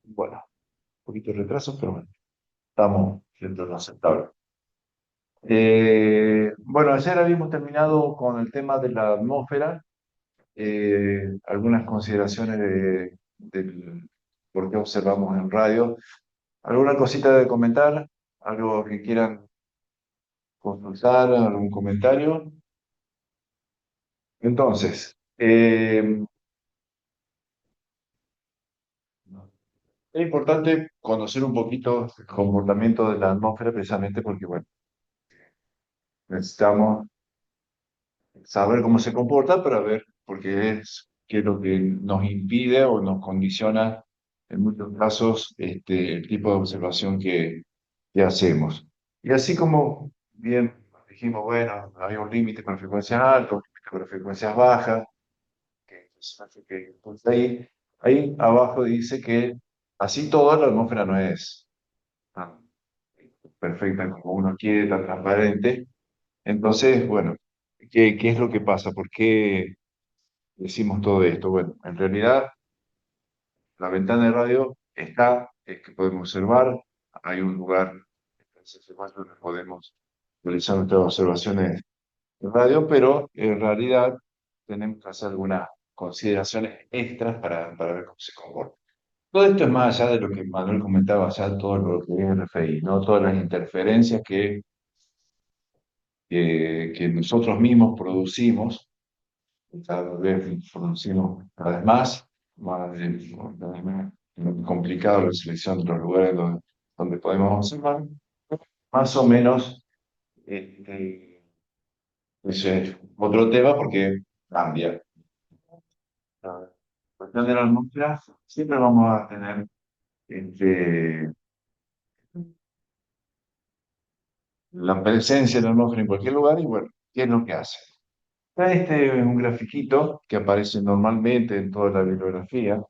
Bueno, un poquito de retraso, pero bueno, estamos dentro de lo aceptable. Bueno, ayer habíamos terminado con el tema de la atmósfera, algunas consideraciones del por qué observamos en radio. ¿Alguna cosita de comentar? ¿Algo que quieran consultar? ¿Algún comentario? Entonces, es importante conocer un poquito el comportamiento de la atmósfera precisamente porque, bueno, necesitamos saber cómo se comporta para ver, porque es qué es lo que nos impide o nos condiciona en muchos casos el tipo de observación que hacemos. Y así como bien dijimos, bueno, hay un límite con frecuencias altas, un límite con frecuencias bajas, pues ahí abajo dice que así toda la atmósfera no es tan perfecta como uno quiere, tan transparente. Entonces, bueno, ¿qué es lo que pasa? ¿Por qué decimos todo esto? Bueno, en realidad la ventana de radio está, es que podemos observar, hay un lugar donde podemos realizar nuestras observaciones de radio, pero en realidad tenemos que hacer algunas consideraciones extras para ver cómo se comporta. Todo esto es más allá de lo que Manuel comentaba, allá todo lo que es RFI, ¿no? Todas las interferencias que nosotros mismos producimos, cada vez producimos cada vez más complicado la selección de los lugares donde podemos observar, más o menos ese es otro tema porque cambia. La cuestión de la atmósfera, siempre vamos a tener este, la presencia de la atmósfera en cualquier lugar y bueno, ¿qué es lo que hace? Este es un grafiquito que aparece normalmente en toda la bibliografía.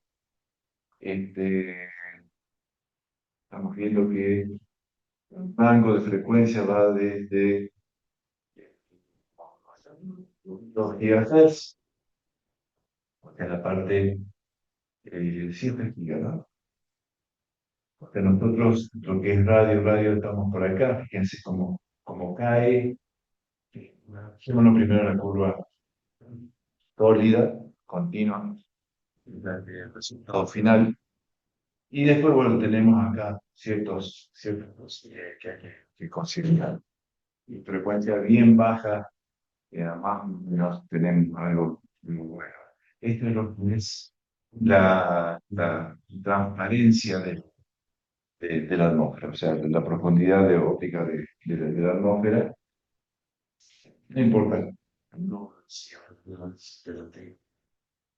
Este, estamos viendo que el rango de frecuencia va desde 2 GHz hasta la parte 7 GHz, ¿no? Porque nosotros, lo que es radio, estamos por acá. Fíjense cómo cae. Fijémonos primero en la curva sólida, continua, el resultado final. Y después, bueno, tenemos acá ciertos que hay que considerar. Y frecuencia bien baja, y además nos tenemos algo muy bueno. Esto es lo que es la transparencia de la atmósfera, o sea, la profundidad de óptica de la atmósfera. No importa, no, pero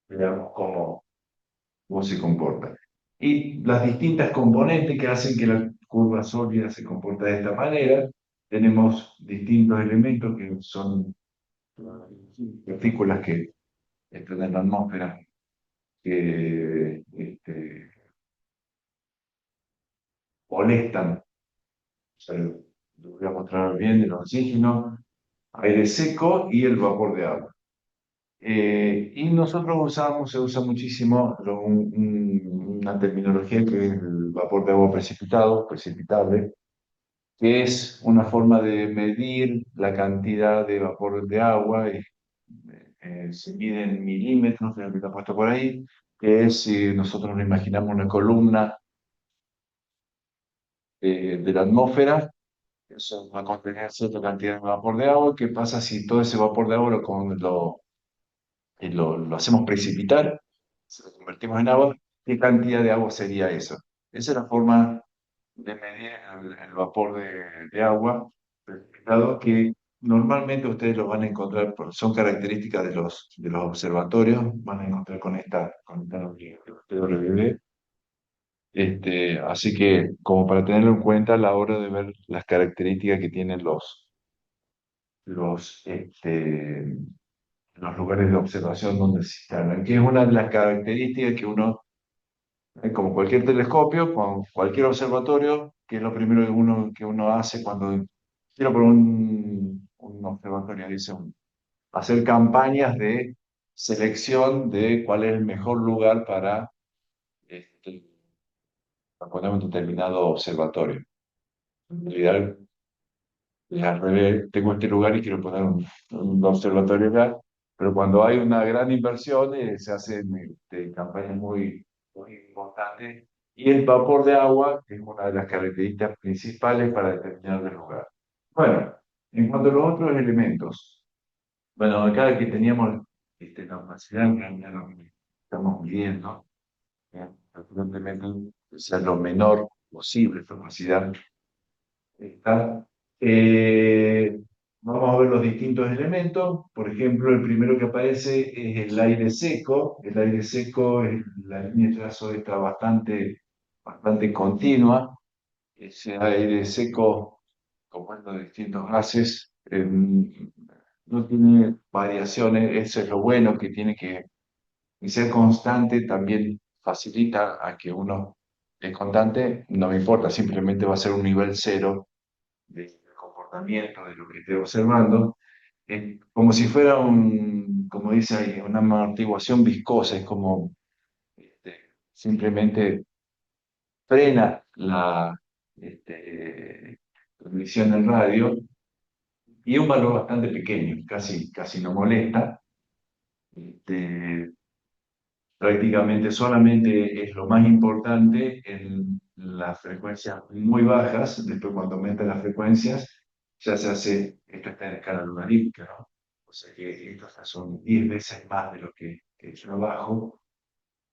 veamos cómo se comporta. Y las distintas componentes que hacen que la curva sólida se comporte de esta manera, tenemos distintos elementos que son partículas que están en la atmósfera que molestan, o sea, lo voy a mostrar bien, el oxígeno, aire seco y el vapor de agua. Y nosotros se usa muchísimo una terminología que es el vapor de agua precipitado, precipitable, que es una forma de medir la cantidad de vapor de agua, se mide en milímetros, creo que está puesto por ahí, que es si nosotros nos imaginamos una columna de la atmósfera, eso va a contener cierta cantidad de vapor de agua. ¿Qué pasa si todo ese vapor de agua lo hacemos precipitar, si lo convertimos en agua? ¿Qué cantidad de agua sería eso? Esa es la forma de medir el vapor de agua precipitado que normalmente ustedes lo van a encontrar, son características de los observatorios, van a encontrar con esta WB. Así que, como para tenerlo en cuenta a la hora de ver las características que tienen los, este, los lugares de observación donde se instalan, que es una de las características que uno, como cualquier telescopio, con cualquier observatorio, que es lo primero que uno hace cuando quiero por un observatorio, dice hacer campañas de selección de cuál es el mejor lugar para este, para poner un determinado observatorio. En realidad, es al revés, tengo este lugar y quiero poner un observatorio acá, pero cuando hay una gran inversión se hacen campañas muy importantes y el vapor de agua es una de las características principales para determinar el lugar. Bueno, en cuanto a los otros elementos, bueno, acá que teníamos la opacidad, en realidad lo que estamos midiendo, evidentemente, sea lo menor posible esta opacidad. ¿Está? Eh, Vamos a ver los distintos elementos. Por ejemplo, el primero que aparece es el aire seco. El aire seco, la línea de trazo está bastante continua. Ese aire seco, compuesto de distintos gases, no tiene variaciones. Eso es lo bueno, que tiene que ser constante también facilita a que uno es constante, no me importa, simplemente va a ser un nivel cero del comportamiento de lo que estoy observando, como si fuera como dice ahí, una amortiguación viscosa, es como simplemente frena la emisión del radio y un valor bastante pequeño, casi no molesta. Este, Prácticamente solamente es lo más importante en las frecuencias muy bajas. Después, cuando aumentan las frecuencias, ya se hace, esto está en escala logarítmica, ¿no? O sea que estos ya son 10 veces más de lo que yo bajo.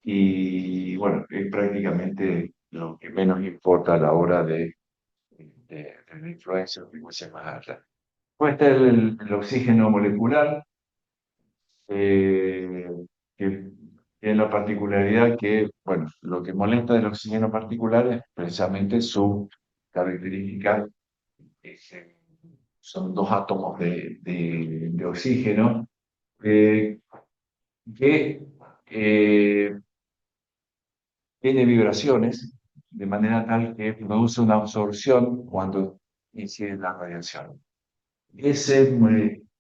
Y bueno, es prácticamente lo que menos importa a la hora de la influencia de frecuencias más altas. Después está el oxígeno molecular, eh, que tiene la particularidad que, bueno, lo que molesta del oxígeno particular es precisamente su característica, es, son dos átomos de oxígeno eh, que tiene vibraciones de manera tal que produce una absorción cuando incide la radiación. Ese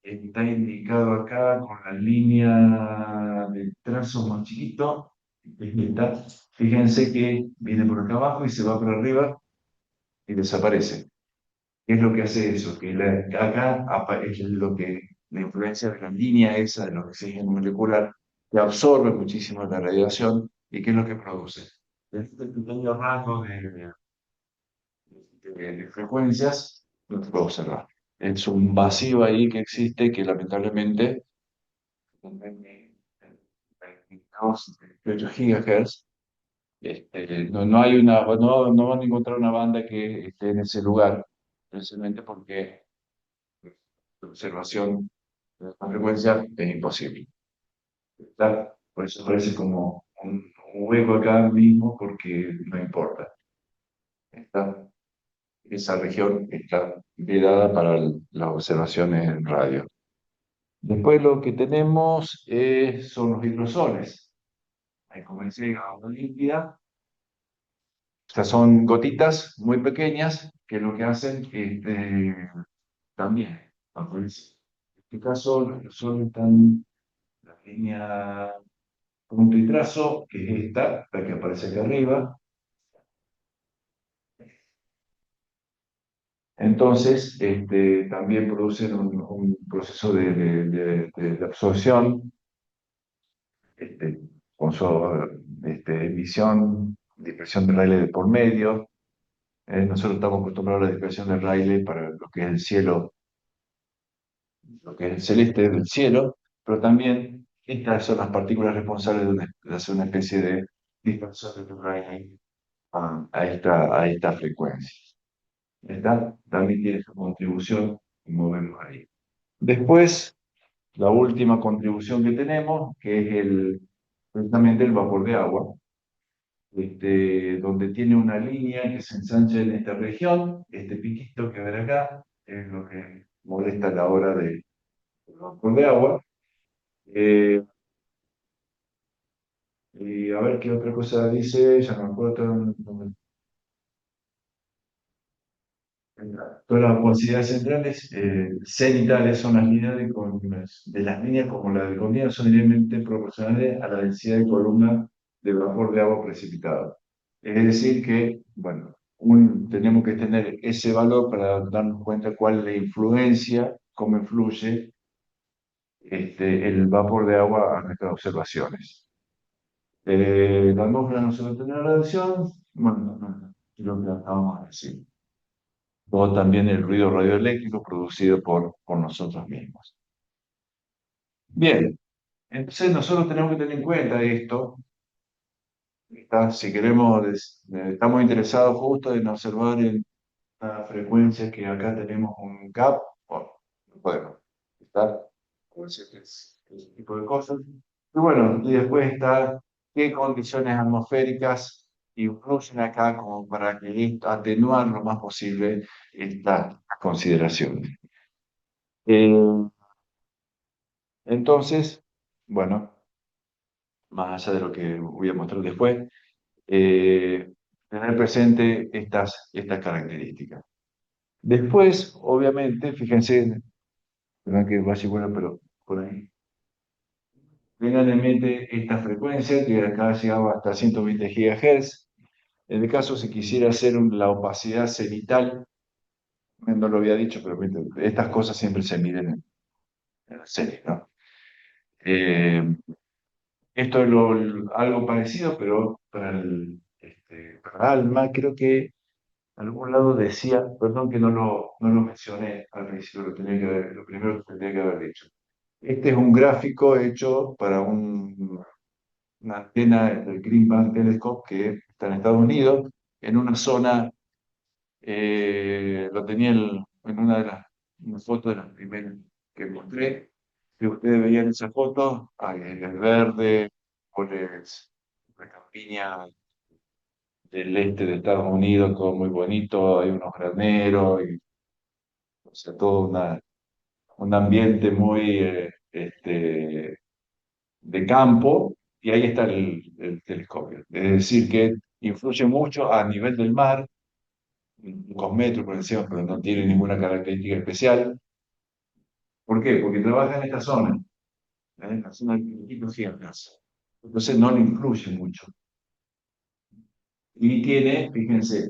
está indicado acá con la línea de trazo más chiquito. Esta. Fíjense que viene por acá abajo y se va por arriba y desaparece. ¿Qué es lo que hace eso? Que acá es lo que la influencia de la línea esa del oxígeno molecular que absorbe muchísimo la radiación y ¿qué es lo que produce? Este pequeño rango de frecuencias no se puede observar. Es un vacío ahí que existe que lamentablemente en 22, 28 GHz, no hay no van a encontrar una banda que esté en ese lugar, precisamente porque la observación de esta frecuencia es imposible. ¿Está? Por eso parece como un hueco acá mismo porque no importa. ¿Está? Esa región está vedada para las observaciones en radio. Después lo que tenemos son los hidrosoles. Ahí como dice, agua líquida. Estas son gotitas muy pequeñas que lo que hacen también. En este caso, los hidrosoles están en la línea punto y trazo, que es esta, la que aparece acá arriba. Entonces, también producen un proceso de absorción este, con su emisión, dispersión de Rayleigh de por medio. Nosotros estamos acostumbrados a la dispersión de Rayleigh para lo que es el cielo, lo que es el celeste del cielo, pero también estas son las partículas responsables de hacer una especie de dispersión de Rayleigh a esta frecuencia. ¿Está? También tiene su contribución, como vemos ahí. Después, la última contribución que tenemos, que es precisamente el vapor de agua, donde tiene una línea que se ensancha en esta región. Este piquito que ven acá es lo que molesta a la hora del vapor de agua. Eh, y a ver qué otra cosa dice, ya no me acuerdo. Todas las posibilidades centrales cenitales son las líneas de las líneas como la de columna son directamente proporcionales a la densidad de columna de vapor de agua precipitado. Es decir que, bueno, tenemos que tener ese valor para darnos cuenta cuál es la influencia, cómo influye el vapor de agua a nuestras observaciones. La atmósfera no se va a tener radiación, bueno, lo que acabamos de decir. O también el ruido radioeléctrico producido por nosotros mismos. Bien, entonces nosotros tenemos que tener en cuenta esto. Si queremos, estamos interesados justo en observar una frecuencia que acá tenemos un gap, bueno, no podemos estar con ese tipo de cosas. Y bueno, y después está qué condiciones atmosféricas influyen acá como para que atenuar lo más posible estas consideraciones. Eh, entonces, bueno, más allá de lo que voy a mostrar después, tener presente estas características. Después, obviamente, fíjense, perdón que vaya igual, pero por ahí. Tengan en mente esta frecuencia que acá llegaba hasta 120 GHz. En el caso, si quisiera hacer la opacidad cenital, no lo había dicho, pero estas cosas siempre se miden en la serie, ¿no? Eh, Esto es algo parecido, pero para ALMA, creo que en algún lado decía, perdón que no lo mencioné al principio, lo primero que tendría que haber dicho. Este es un gráfico hecho para una antena del Green Bank Telescope que está en Estados Unidos, en una zona, lo tenía en una foto de las primeras que mostré. Si ustedes veían esa foto, hay el verde, colores, la campiña del este de Estados Unidos, todo muy bonito, hay unos graneros, o sea, todo un ambiente muy de campo, y ahí está el telescopio. Es decir, que influye mucho a nivel del mar, 2 metros por encima, pero no tiene ninguna característica especial. ¿Por qué? Porque trabaja en esta zona, en la zona de Iquitos y Atlas. Entonces no le influye mucho. Y tiene, fíjense,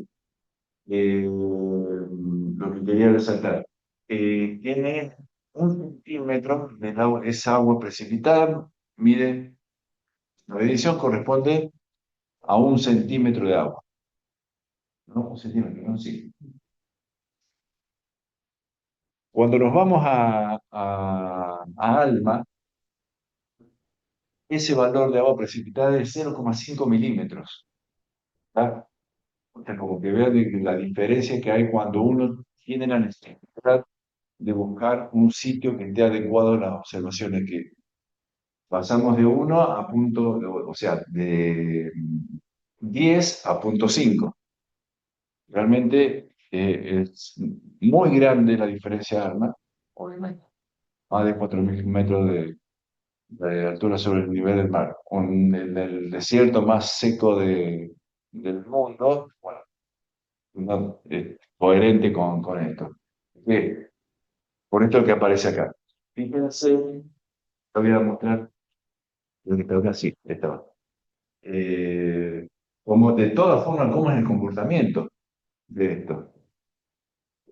lo que quería resaltar, tiene 1 centímetro de agua, es agua precipitada, mide, la medición corresponde a 1 centímetro de agua. ¿No? 1 centímetro, ¿no? Sí. Cuando nos vamos a ALMA, ese valor de agua precipitada es 0,5 milímetros. ¿Tá? O sea, como que vean la diferencia que hay cuando uno tiene la necesidad de buscar un sitio que esté adecuado a las observaciones que pasamos de 1 a punto, o sea, de 10 a punto 5. Realmente es muy grande la diferencia de ALMA, obviamente. Más de 4.000 metros de altura sobre el nivel del mar. En el desierto más seco del mundo, bueno, coherente con esto. Eh, por esto que aparece acá. Fíjense, te voy a mostrar lo que está acá, sí, estaba. Como de todas formas, cómo es el comportamiento de esto.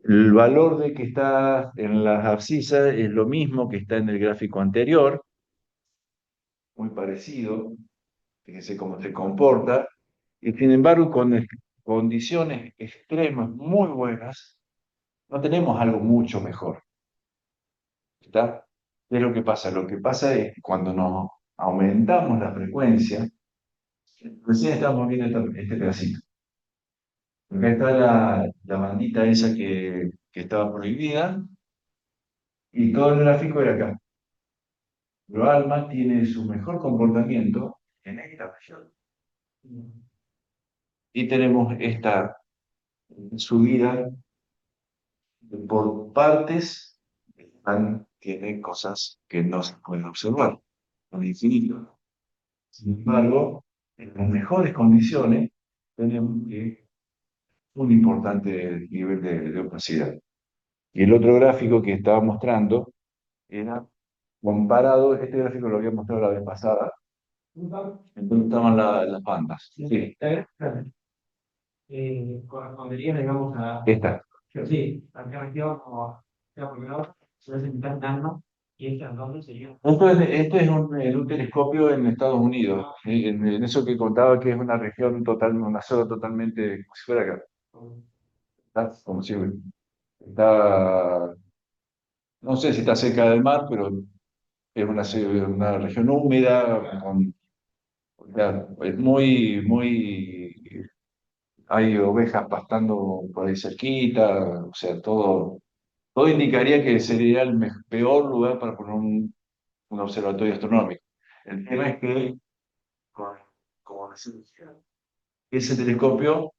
El valor de que está en las abscisas es lo mismo que está en el gráfico anterior, muy parecido. Fíjense cómo se comporta, y sin embargo, con condiciones extremas muy buenas, no tenemos algo mucho mejor. ¿Está? ¿Qué es lo que pasa? Lo que pasa es que cuando nos aumentamos la frecuencia, recién estamos viendo este pedacito. Acá está la bandita esa que estaba prohibida, y todo el gráfico era acá. Pero ALMA tiene su mejor comportamiento en esta región. Y tenemos esta subida por partes, tiene cosas que no se pueden observar, son infinitos. Sin embargo, en las mejores condiciones tenemos un importante nivel de opacidad. Y el otro gráfico que estaba mostrando era comparado, este gráfico lo había mostrado la vez pasada, Entonces estaban las bandas. Sí. Correspondería, digamos, a. Esta. Sí, alternativa como sea primero, se hace mitad nano y esta entonces sería. Este es un telescopio en Estados Unidos. En eso que contaba que es una región total, una zona totalmente, como si fuera acá. ¿Está? Como si está, no sé si está cerca del mar, pero es una región húmeda, o sea, es hay ovejas pastando por ahí cerquita, o sea, todo indicaría que sería el peor lugar para poner un observatorio astronómico. El tema es que, con- como decimos, ese telescopio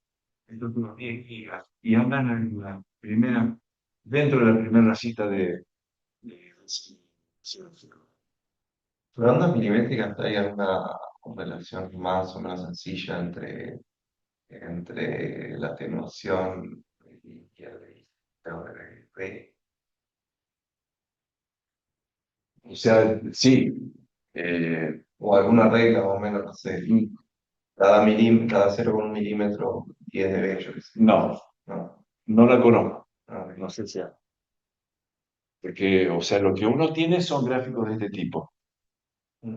es de unos 10 gigas y andan en la primera, dentro de la primera cita de Pero ondas milimétricas, ¿hay alguna relación más o menos sencilla entre la atenuación y el O sea, sí, eh, o alguna regla más o menos, no sé, cada 0,1 milímetro 10 dB, yo qué sé. no, No, no la conozco. no, ok. No sé si hay. Porque, o sea, lo que uno tiene son gráficos de este tipo. Mm.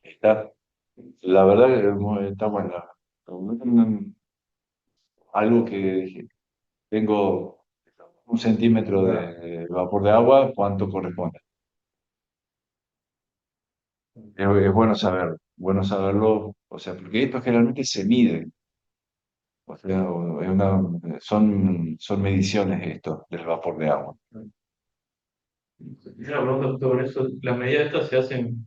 Está, la verdad que está buena. Algo que tengo 1 centímetro de vapor de agua, ¿cuánto corresponde? Es bueno saberlo, o sea, porque esto generalmente se mide, o sea, son mediciones esto del vapor de agua. Una pregunta sobre eso. ¿Las medidas estas se hacen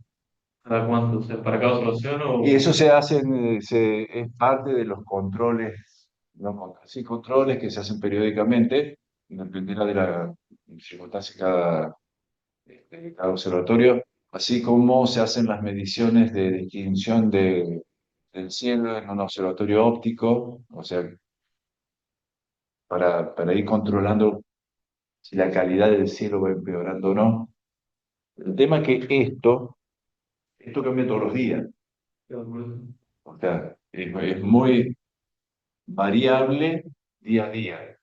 cada cuánto? O sea, ¿para cada observación Y o? eso es parte de los controles, no controles, sí, controles que se hacen periódicamente, dependerá de la circunstancia de cada observatorio, así como se hacen las mediciones de distinción del cielo en un observatorio óptico, o sea, para ir controlando si la calidad del cielo va empeorando o no. El tema es que esto cambia todos los días, o sea, es muy variable día a día.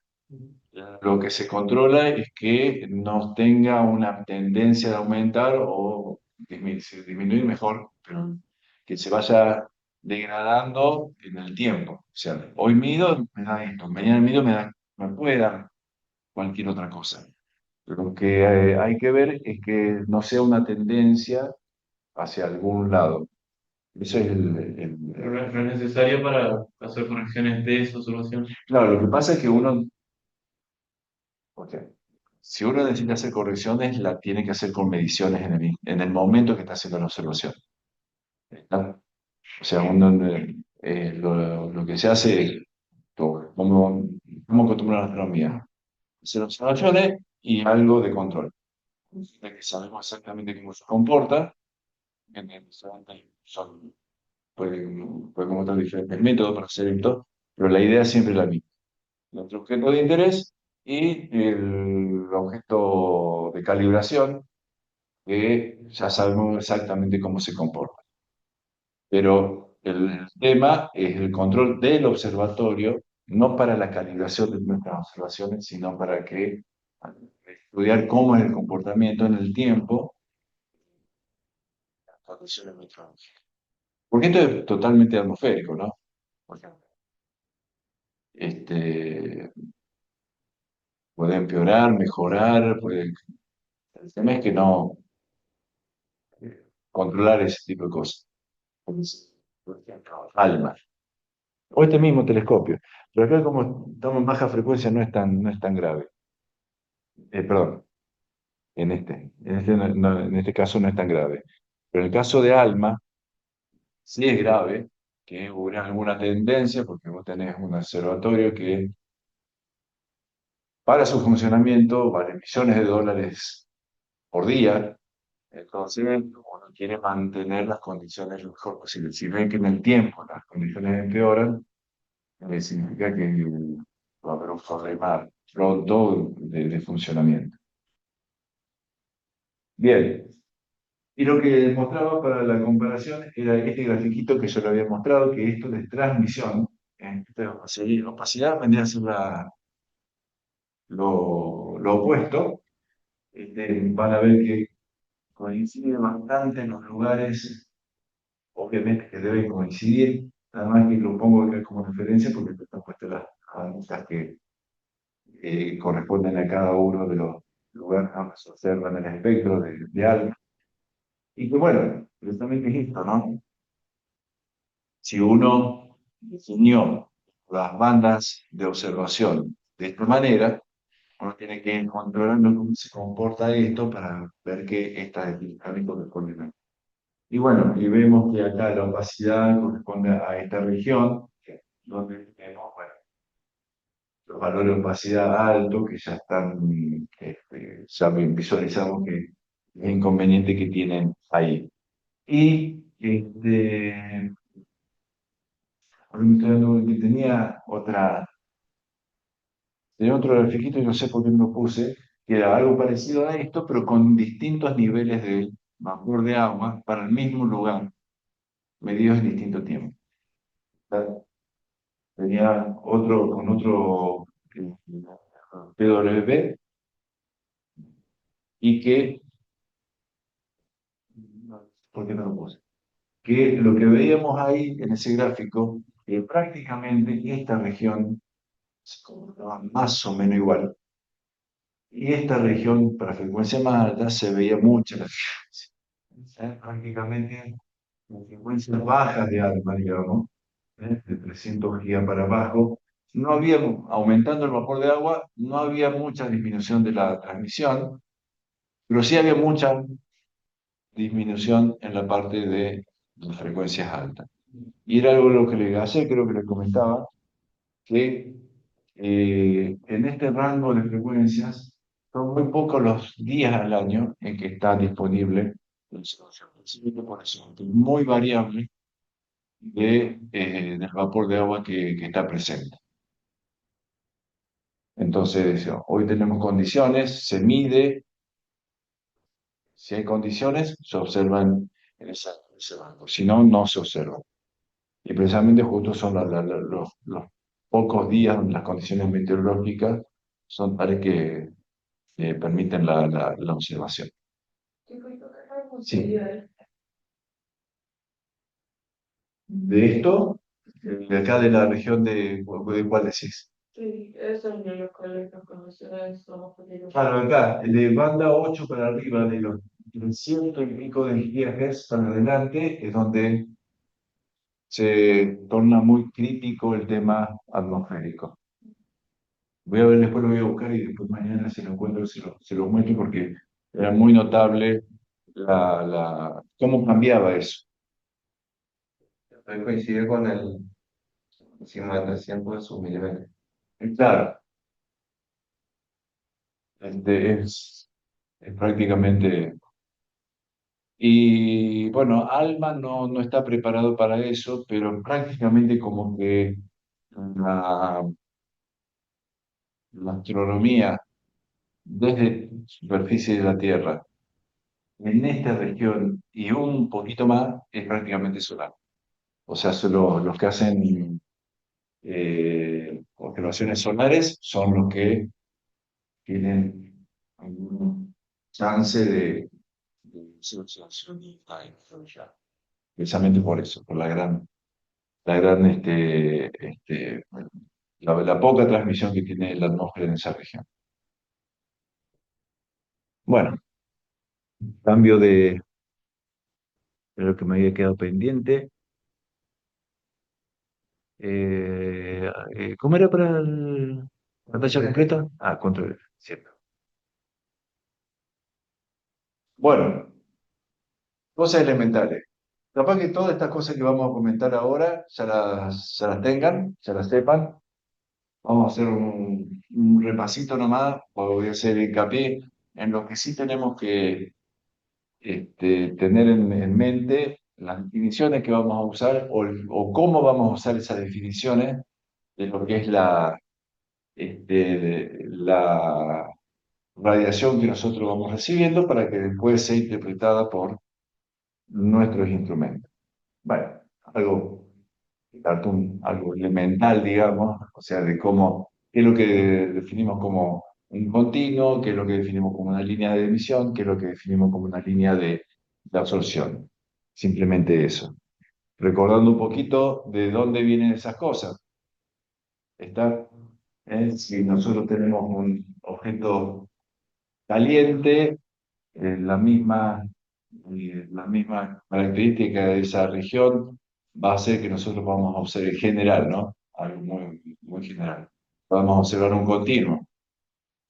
Lo que se controla es que no tenga una tendencia de aumentar o disminuir mejor, pero que se vaya degradando en el tiempo. O sea, hoy mido, me da esto, mañana mido, me puede dar cualquier otra cosa. Lo que hay que ver es que no sea una tendencia hacia algún lado. Eso es Pero no es necesario para hacer correcciones de esa observación. Claro, lo que pasa es que uno, ok, si uno necesita hacer correcciones, la tiene que hacer con mediciones en el momento que está haciendo la observación. ¿Está? O sea, lo que se hace es, como acostumbra la astronomía, hacer observaciones y algo de control. De que sabemos exactamente cómo se comporta, en el son, podemos usar diferentes métodos para hacer esto, pero la idea siempre es la misma. Nuestro objeto de interés y el objeto de calibración, que ya sabemos exactamente cómo se comporta. Pero el tema es el control del observatorio, no para la calibración de nuestras observaciones, sino para estudiar cómo es el comportamiento en el tiempo de las condiciones meteorológicas. Porque esto es totalmente atmosférico, ¿no? Porque, Este, puede empeorar, mejorar, el tema es que no controlar ese tipo de cosas. Por ejemplo, ALMA. O este mismo telescopio. Pero acá como estamos en baja frecuencia no es tan grave. Perdón, en este caso no es tan grave. Pero en el caso de ALMA sí es grave que hubiera alguna tendencia, porque vos tenés un observatorio que para su funcionamiento vale millones de dólares por día. Entonces, uno quiere mantener las condiciones lo mejor posible. Si ven que en el tiempo las condiciones empeoran, significa que va a haber un problema pronto de funcionamiento. Bien, Y lo que mostraba para la comparación era este grafiquito que yo le había mostrado, que esto de transmisión, opacidad vendría a ser lo opuesto. Van a ver que coincide bastante en los lugares, obviamente que deben coincidir, nada más que lo pongo acá como referencia porque están puestas las anotas que corresponden a cada uno de los lugares donde se observan el espectro de algo. Y que bueno, precisamente es esto, ¿no? Si uno definió las bandas de observación de esta manera, uno tiene que ir controlando cómo se comporta esto para ver que estas dinámicas corresponden. Y bueno, y vemos que acá la opacidad corresponde a esta región, donde tenemos, bueno, los valores de opacidad altos que ya están, ya visualizamos que es inconveniente que tienen ahí. Y ahora me estoy dando cuenta que tenía otro grafiquito y no sé por qué no lo puse, que era algo parecido a esto, pero con distintos niveles de vapor de agua para el mismo lugar, medidos en distinto tiempo. Tenía otro con otro PWP y que, ¿por qué no lo puse? Que lo que veíamos ahí en ese gráfico, prácticamente esta región se comportaba más o menos igual. Y esta región, para frecuencia más alta, se veía mucha la frecuencia. Prácticamente en frecuencias bajas de alma, digamos, de 300 gigas para abajo, no había, aumentando el vapor de agua, no había mucha disminución de la transmisión, pero sí había mucha disminución en la parte de las frecuencias altas. Y era algo lo que le hace, creo que le comentaba, que en este rango de frecuencias son muy pocos los días al año en que está disponible la observación. Por eso, es muy variable del vapor de agua que está presente. Entonces, hoy tenemos condiciones, se mide, si hay condiciones, se observan en ese rango, si no, no se observan. Y precisamente justo son los pocos días donde las condiciones meteorológicas son tales que permiten la observación. Sí. De esto, de acá de la región de cuál decís. Sí, eso es lo que les conocerá somos podido. Claro, acá, de banda 8 para arriba, de los 300 y pico de GHz para adelante, es donde se torna muy crítico el tema atmosférico. Voy a ver, después lo voy a buscar y después mañana si lo encuentro se lo muestro porque era muy notable cómo cambiaba eso. Entonces coincide con el 50% de sus milímetros. Claro, es prácticamente. Y bueno, Alma no está preparado para eso, pero prácticamente como que la, la astronomía desde superficie de la Tierra en esta región y un poquito más es prácticamente solar. O sea, solo los que hacen observaciones solares son los que tienen algún chance de ser observación y precisamente por eso, por la gran la poca transmisión que tiene la atmósfera en esa región. Bueno, cambio de lo que me había quedado pendiente. ¿Cómo era para la pantalla completa? Ah, control F, cierto. Bueno, cosas elementales. Capaz que todas estas cosas que vamos a comentar ahora ya las tengan, ya las sepan. Vamos a hacer un repasito nomás, voy a hacer hincapié en lo que sí tenemos que tener en mente, las definiciones que vamos a usar o cómo vamos a usar esas definiciones de lo que es la radiación que nosotros vamos recibiendo para que después sea interpretada por nuestros instrumentos. Bueno, algo, algo elemental, digamos, o sea, de cómo, qué es lo que definimos como un continuo, qué es lo que definimos como una línea de emisión, qué es lo que definimos como una línea de absorción. Simplemente eso. Recordando un poquito de dónde vienen esas cosas. Está, si nosotros tenemos un objeto caliente, la misma característica de esa región va a hacer que nosotros vamos a observar en general, ¿no? Algo muy general. Vamos a observar un continuo.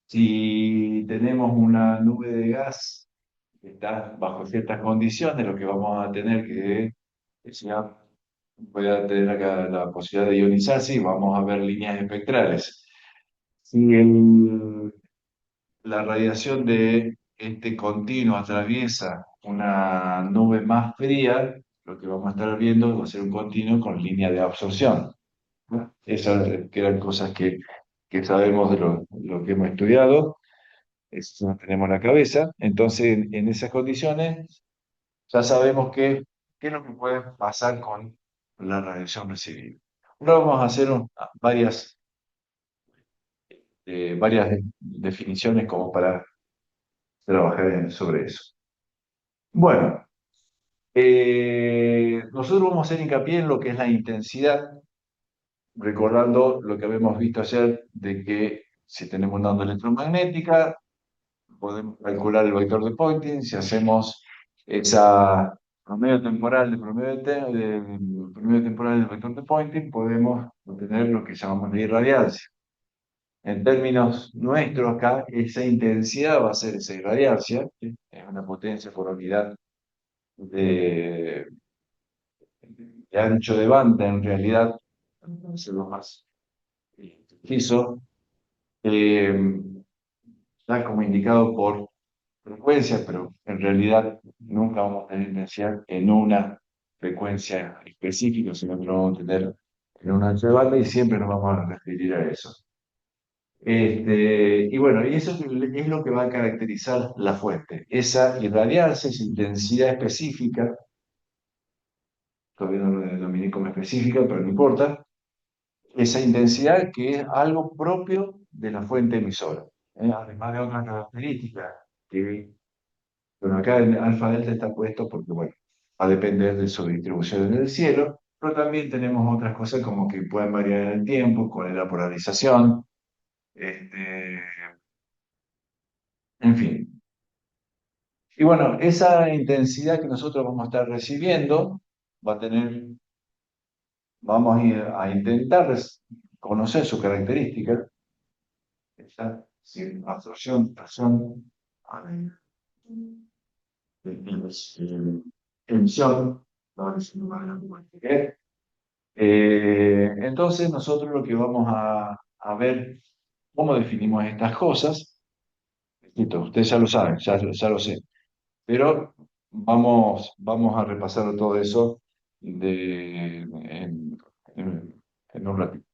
Si tenemos una nube de gas que está bajo ciertas condiciones, lo que vamos a tener que sea, pueda tener acá la posibilidad de ionizarse y vamos a ver líneas espectrales. Si la radiación de este continuo atraviesa una nube más fría, lo que vamos a estar viendo va a ser un continuo con línea de absorción, ¿no? Esas que eran cosas que sabemos de lo que hemos estudiado, eso lo tenemos en la cabeza. Entonces, en esas condiciones, ya sabemos qué es lo que puede pasar con la radiación recibida. Ahora vamos a hacer varias definiciones como para trabajar sobre eso. Bueno, nosotros vamos a hacer hincapié en lo que es la intensidad, recordando lo que habíamos visto ayer de que si tenemos una onda electromagnética, podemos calcular el vector de Poynting. Si hacemos esa promedio temporal promedio temporal del vector de Poynting, podemos obtener lo que llamamos la irradiancia. En términos nuestros acá, esa intensidad va a ser esa irradiancia, ¿sí? Es una potencia por unidad de, de ancho de banda, en realidad, entonces lo más preciso, eh, está como indicado por frecuencia, pero en realidad nunca vamos a tener intensidad en una frecuencia específica, sino que lo vamos a tener en un ancho de banda y siempre nos vamos a referir a eso. Y bueno, y eso es lo que va a caracterizar la fuente, esa irradiancia, esa intensidad específica, todavía no lo denominé como específica, pero no importa, esa intensidad que es algo propio de la fuente emisora, además de otras características, que, bueno, acá en alfa delta está puesto porque, bueno, va a depender de su distribución en el cielo, pero también tenemos otras cosas como que pueden variar en el tiempo, cuál es la polarización, este, en fin. Y bueno, esa intensidad que nosotros vamos a estar recibiendo va a tener, vamos a intentar conocer su característica, esa absorción, tracción, emisión. Entonces nosotros lo que vamos a ver cómo definimos estas cosas. Listo, ustedes ya lo saben, ya lo sé. Pero vamos a repasar todo eso en un ratito.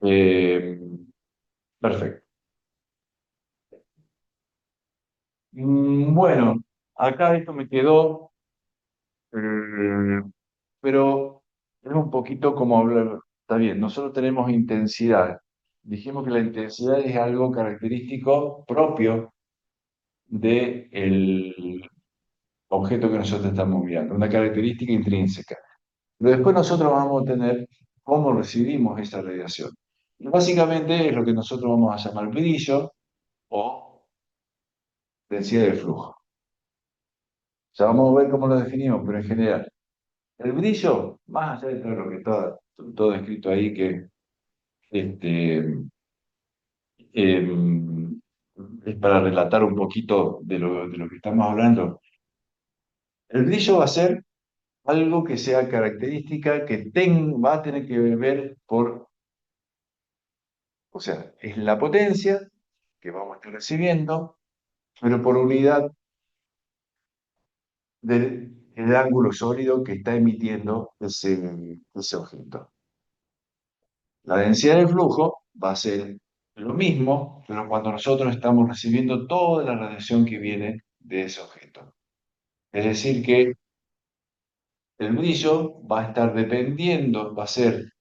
Eh, Perfecto. Bueno, acá esto me quedó, eh, pero es un poquito como hablar. Está bien, nosotros tenemos intensidad. Dijimos que la intensidad es algo característico propio del objeto que nosotros estamos mirando, una característica intrínseca. Pero después nosotros vamos a tener cómo recibimos esa radiación. Y básicamente es lo que nosotros vamos a llamar brillo o densidad de flujo. Ya vamos a ver cómo lo definimos, pero en general, el brillo, más allá de todo lo que está todo escrito ahí, que este, es para relatar un poquito de lo que estamos hablando, el brillo va a ser algo que sea característica, va a tener que ver o sea, es la potencia que vamos a estar recibiendo, pero por unidad del ángulo sólido que está emitiendo ese objeto. La densidad del flujo va a ser lo mismo, pero cuando nosotros estamos recibiendo toda la radiación que viene de ese objeto. Es decir, que el brillo va a estar dependiendo, va a ser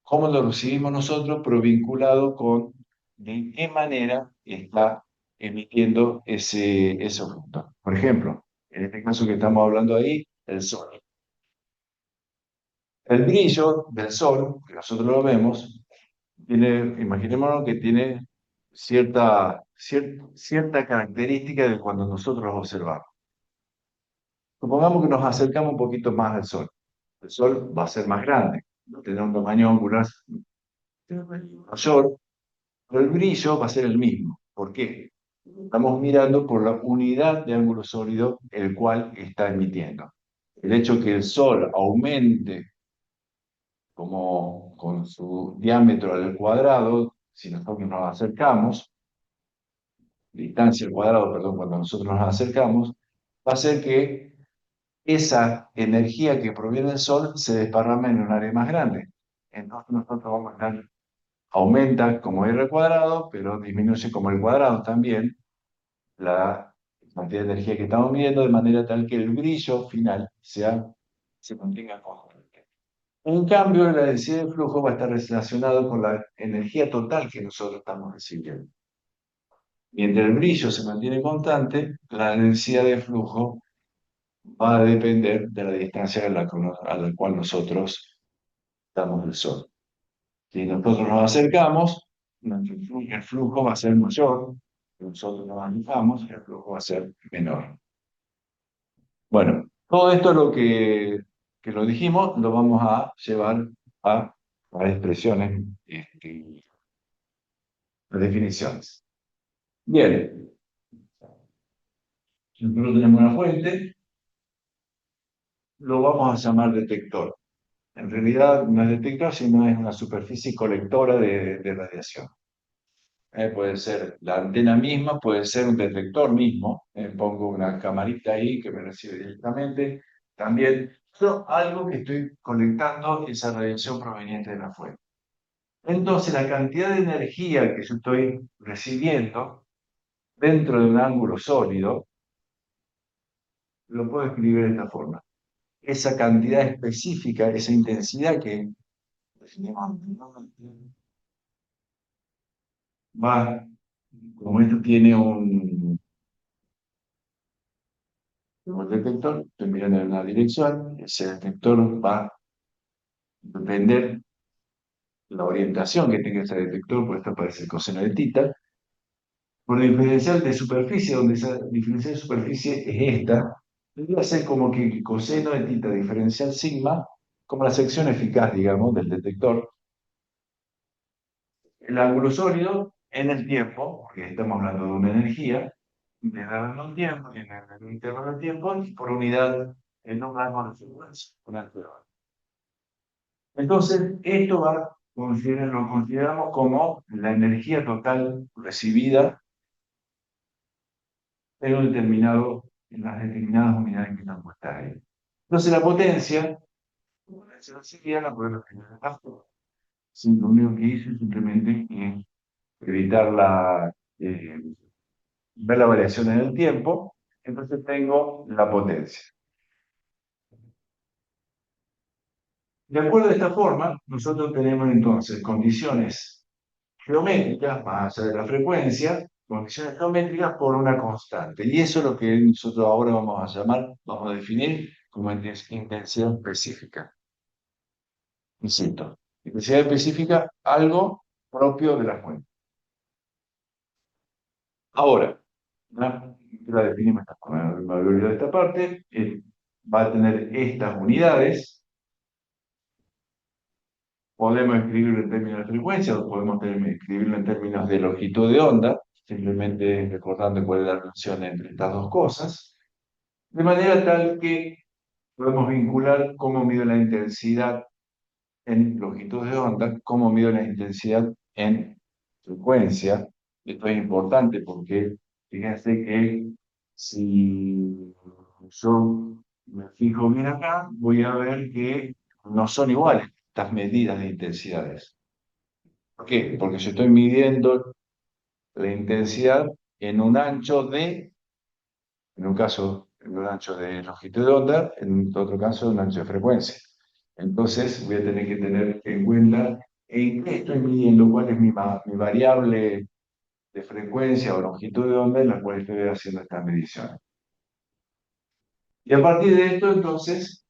cómo lo recibimos nosotros, pero vinculado con de qué manera está emitiendo ese objeto. Por ejemplo, en este caso que estamos hablando ahí, el sol. El brillo del sol, que nosotros lo vemos, imaginémonos que tiene cierta característica de cuando nosotros lo observamos. Supongamos que nos acercamos un poquito más al sol. El sol va a ser más grande, va a tener un tamaño angular mayor, pero el brillo va a ser el mismo. ¿Por qué? Estamos mirando por la unidad de ángulo sólido el cual está emitiendo. El hecho que el sol aumente como con su diámetro al cuadrado, si nosotros nos acercamos, distancia al cuadrado, perdón, cuando nosotros nos acercamos, va a hacer que esa energía que proviene del sol se desparrame en un área más grande. Entonces nosotros vamos a estar, aumenta como r cuadrado, pero disminuye como el cuadrado también la cantidad de energía que estamos midiendo, de manera tal que el brillo final se mantenga constante. En cambio, la densidad de flujo va a estar relacionado con la energía total que nosotros estamos recibiendo. Mientras el brillo se mantiene constante, la densidad de flujo va a depender de la distancia a la cual nosotros estamos del Sol. Si nosotros nos acercamos, el flujo va a ser mayor. Si nosotros nos alejamos, el flujo va a ser menor. Bueno, todo esto que lo dijimos, lo vamos a llevar a expresiones, a definiciones. Bien, nosotros tenemos una fuente, lo vamos a llamar detector. En realidad no es detector, sino es una superficie colectora de radiación. Puede ser la antena misma, puede ser un detector mismo. Pongo una camarita ahí que me recibe directamente. También algo que estoy colectando esa radiación proveniente de la fuente. Entonces, la cantidad de energía que yo estoy recibiendo dentro de un ángulo sólido, lo puedo escribir de esta forma. Esa cantidad específica, esa intensidad que va, como esto tiene un detector, estoy mirando en una dirección, ese detector va a depender la orientación que tenga ese detector, por esto aparece el coseno de tita, por el diferencial de superficie, donde esa diferencial de superficie es esta, debería ser como que el coseno de tita diferencial sigma, como la sección eficaz, digamos, del detector, el ángulo sólido en el tiempo, porque estamos hablando de una energía, integrada en un tiempo, en el intervalo de tiempo, y por unidad en un rango de frecuencia, un alto. Entonces, esto lo consideramos como la energía total recibida en en las determinadas unidades que están puestas ahí. Entonces, la potencia recibida la podemos generar en factor. Lo único que hice es simplemente evitar ver la variación en el tiempo. Entonces, tengo la potencia. De acuerdo a esta forma, nosotros tenemos entonces condiciones geométricas, más allá de la frecuencia, condiciones geométricas por una constante. Y eso es lo que nosotros ahora vamos a definir como intensidad específica. Insisto, intensidad específica, algo propio de la fuente. Ahora, la definimos de esta forma, me olvidé de esta parte, va a tener estas unidades. Podemos escribirlo en términos de frecuencia o podemos escribirlo en términos de longitud de onda, simplemente recordando cuál es la relación entre estas dos cosas, de manera tal que podemos vincular cómo mido la intensidad en longitud de onda, cómo mido la intensidad en frecuencia. Esto es importante porque fíjense que si yo me fijo bien acá, voy a ver que no son iguales estas medidas de intensidades. ¿Por qué? Porque yo estoy midiendo la intensidad en un ancho de, en un caso un ancho de longitud de onda, en otro caso un ancho de frecuencia. Entonces voy a tener que tener en cuenta en qué estoy midiendo, cuál es mi variable de frecuencia o longitud de onda en la cual estoy haciendo estas mediciones. Y a partir de esto, entonces,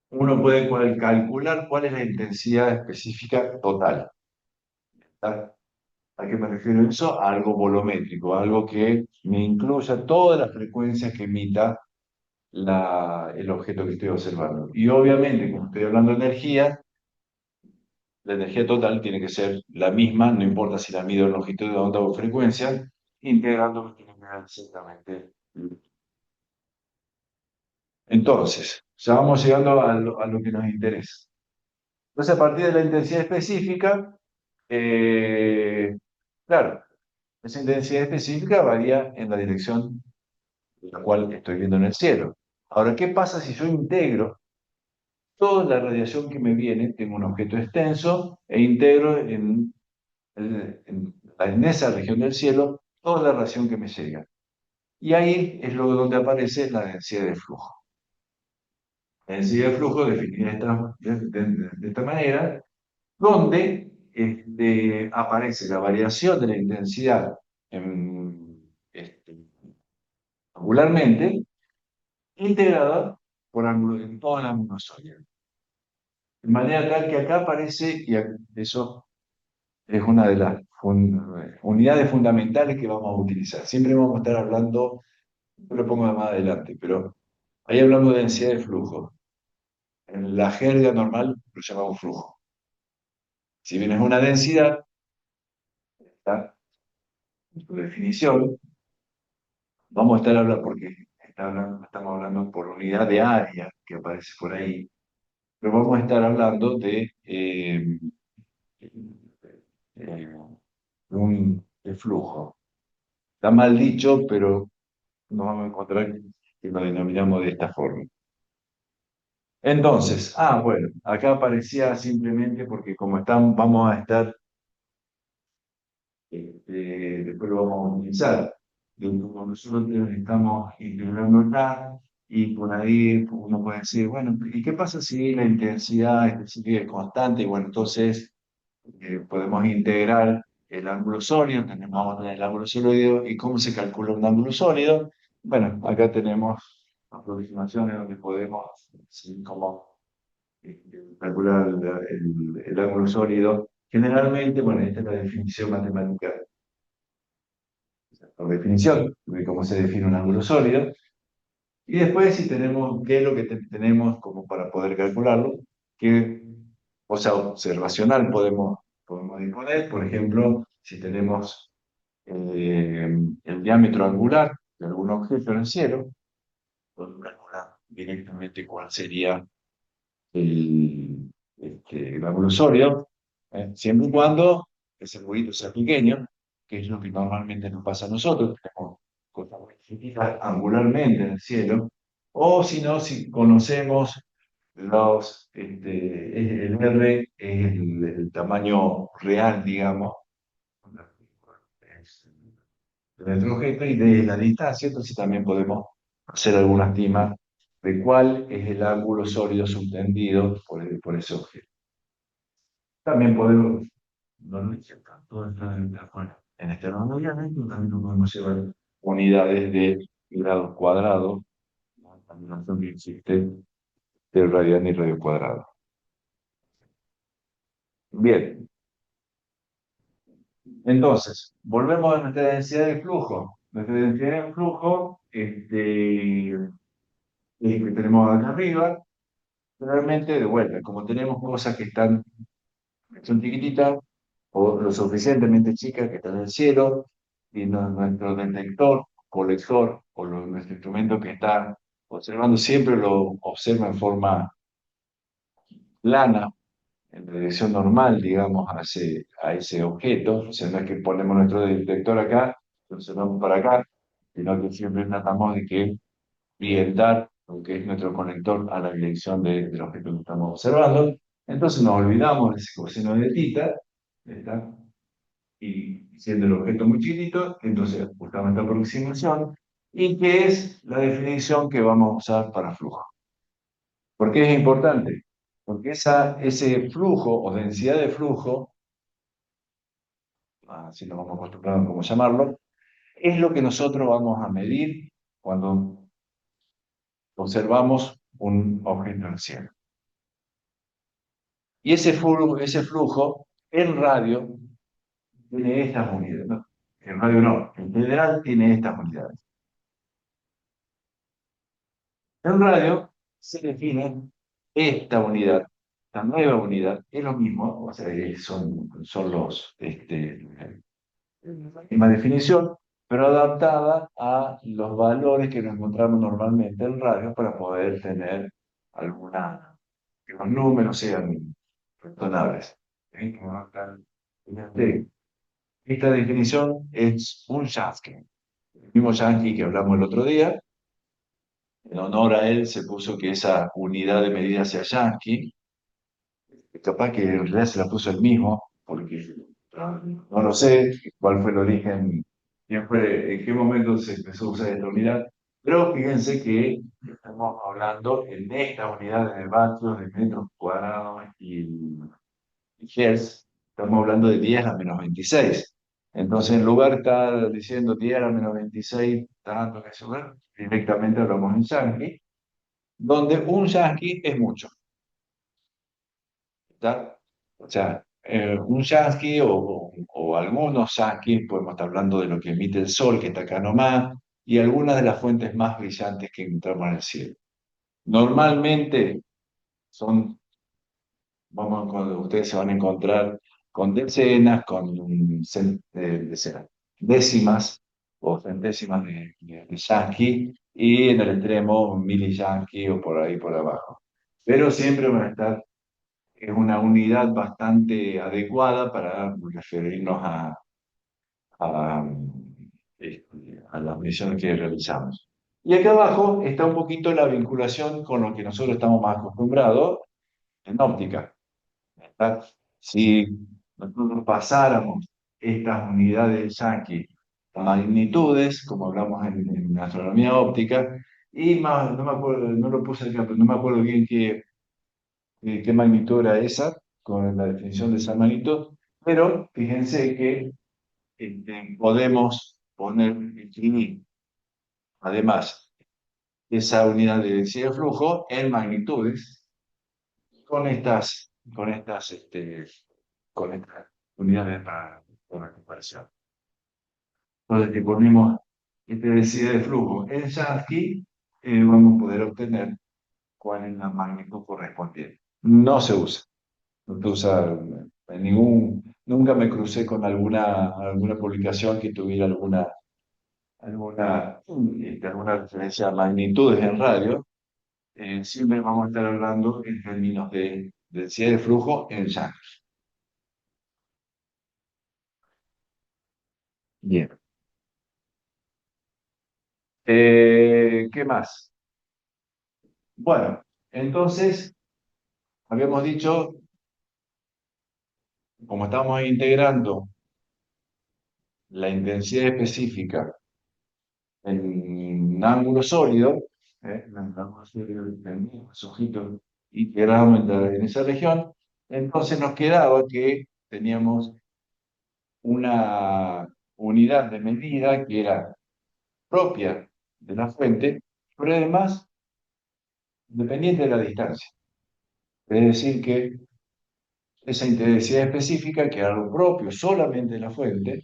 uno puede calcular cuál es la intensidad específica total. ¿A qué me refiero eso? A algo volumétrico, algo que me incluya todas las frecuencias que emita el objeto que estoy observando. Y obviamente, como estoy hablando de energía, la energía total tiene que ser la misma, no importa si la mido en longitud de onda o frecuencia, integrando tiene que dar exactamente. Entonces, ya vamos llegando a lo que nos interesa. Entonces, a partir de la intensidad específica, eh, claro, esa intensidad específica varía en la dirección en la cual estoy viendo en el cielo. Ahora, ¿qué pasa si yo integro toda la radiación que me viene? Tengo un objeto extenso e integro en esa región del cielo toda la radiación que me llega. Y ahí es luego donde aparece la densidad de flujo. La densidad de flujo definida de esta manera, donde aparece la variación de la intensidad angularmente, integrada en todo el ángulo sólido. De manera tal que acá aparece, y eso es una de las unidades fundamentales que vamos a utilizar. Siempre vamos a estar hablando, yo lo pongo más adelante, pero ahí hablamos de densidad de flujo. En la jerga normal lo llamamos flujo. Si bien es una densidad, está en su definición, vamos a estar hablando, porque estamos hablando por unidad de área que aparece por ahí, pero vamos a estar hablando eh, de flujo. Está mal dicho, pero nos vamos a encontrar que lo denominamos de esta forma. Entonces, bueno, acá aparecía simplemente porque como vamos a estar, después lo vamos a utilizar. Como nosotros estamos integrando acá, y por ahí uno puede decir, bueno, ¿y qué pasa si la intensidad específica es constante? Y bueno, entonces podemos integrar el ángulo sólido, vamos a tener el ángulo sólido. ¿Y cómo se calcula un ángulo sólido? Bueno, acá tenemos aproximaciones donde podemos sí, como, calcular el ángulo sólido. Generalmente, bueno, esta es la definición matemática, por definición, de cómo se define un ángulo sólido. Y después, si tenemos, ¿qué es lo que tenemos como para poder calcularlo? ¿Qué cosa observacional podemos disponer? Por ejemplo, si tenemos el diámetro angular de algún objeto en el cielo, podemos calcular directamente cuál sería el ángulo sólido, siempre y cuando ese ruido sea pequeño, que es lo que normalmente nos pasa a nosotros, tenemos cosas muy chiquitas angularmente en el cielo, o si no, si conocemos el R es el tamaño real, digamos, de nuestro objeto, y de la distancia, entonces también podemos hacer alguna estima de cuál es el ángulo sólido subtendido por ese objeto. También podemos, no lo hice tanto en este orden, obviamente, también lo podemos llevar unidades de grados cuadrados, la combinación que existe del radiano y radio cuadrado. Bien, entonces, volvemos a nuestra densidad de flujo. Nuestra densidad de flujo, que tenemos acá arriba, realmente de vuelta, como tenemos cosas que son chiquititas o lo suficientemente chicas que están en el cielo, y nuestro detector, colector nuestro instrumento que está observando siempre lo observa en forma plana, en dirección normal, digamos, a ese objeto. O sea, no es que ponemos nuestro detector acá, lo observamos para acá, sino que siempre tratamos de que orientar lo que es nuestro conector a la dirección del objeto que estamos observando. Entonces nos olvidamos de ese coseno de tita, ¿está? Y siendo el objeto muy chiquitito, entonces buscamos esta aproximación y que es la definición que vamos a usar para flujo. ¿Por qué es importante? Porque ese flujo o densidad de flujo, así nos vamos acostumbrando a cómo llamarlo, es lo que nosotros vamos a medir cuando observamos un objeto en el cielo. Y ese flujo en radio tiene estas unidades. No, en radio no, en general tiene estas unidades. En radio se define esta unidad, esta nueva unidad, es lo mismo, o sea, son la misma definición, pero adaptada a los valores que nos encontramos normalmente en radio para poder tener que los números sean razonables. ¿Sí? Como acá, fíjate, esta definición es un Jansky, el mismo Jansky que hablamos el otro día. En honor a él se puso que esa unidad de medida sea Jansky. Capaz que en realidad se la puso él mismo, porque no lo sé cuál fue el origen, en qué momento se empezó a usar esta unidad, pero fíjense que estamos hablando en estas unidades de vatios, de metros cuadrados y hertz, estamos hablando de 10 a la menos 26. Entonces, en lugar de estar diciendo 10 a la menos 26, tanto que se directamente hablamos en Yankee, donde un Yankee es mucho. ¿Está? O sea, un Yankee o algunos Yankees, podemos estar hablando de lo que emite el Sol, que está acá nomás, y algunas de las fuentes más brillantes que encontramos en el cielo. Normalmente son, ustedes se van a encontrar con decenas, decenas, décimas o centésimas de Yankee, y en el extremo mili Yankee o por ahí por abajo. Pero siempre van a estar, es una unidad bastante adecuada para referirnos a, a las mediciones que realizamos. Y acá abajo está un poquito la vinculación con lo que nosotros estamos más acostumbrados en óptica. ¿Verdad? Si nosotros pasáramos estas unidades Yankee a magnitudes, como hablamos en astronomía óptica, y más, no me acuerdo, no lo puse acá, pero no me acuerdo bien qué magnitud era esa, con la definición de esa magnitud, pero fíjense que podemos poner, escribir, además, esa unidad de densidad de flujo en magnitudes con estas unidades para comparación. Entonces, si ponemos esta densidad de flujo en Jansky, vamos a poder obtener cuál es la magnitud correspondiente. No se usa. No se usa en nunca me crucé con alguna publicación que tuviera alguna referencia a magnitudes en radio. Siempre vamos a estar hablando en términos de densidad de flujo en Jansky. Bien. ¿Qué más? Bueno, entonces, habíamos dicho, como estamos integrando la intensidad específica en ángulo sólido, en ángulo sólido del mismo sujeto integrado en esa región, entonces nos quedaba que teníamos una unidad de medida que era propia de la fuente, pero además dependiente de la distancia. Es decir, que esa intensidad específica, que era algo propio solamente de la fuente,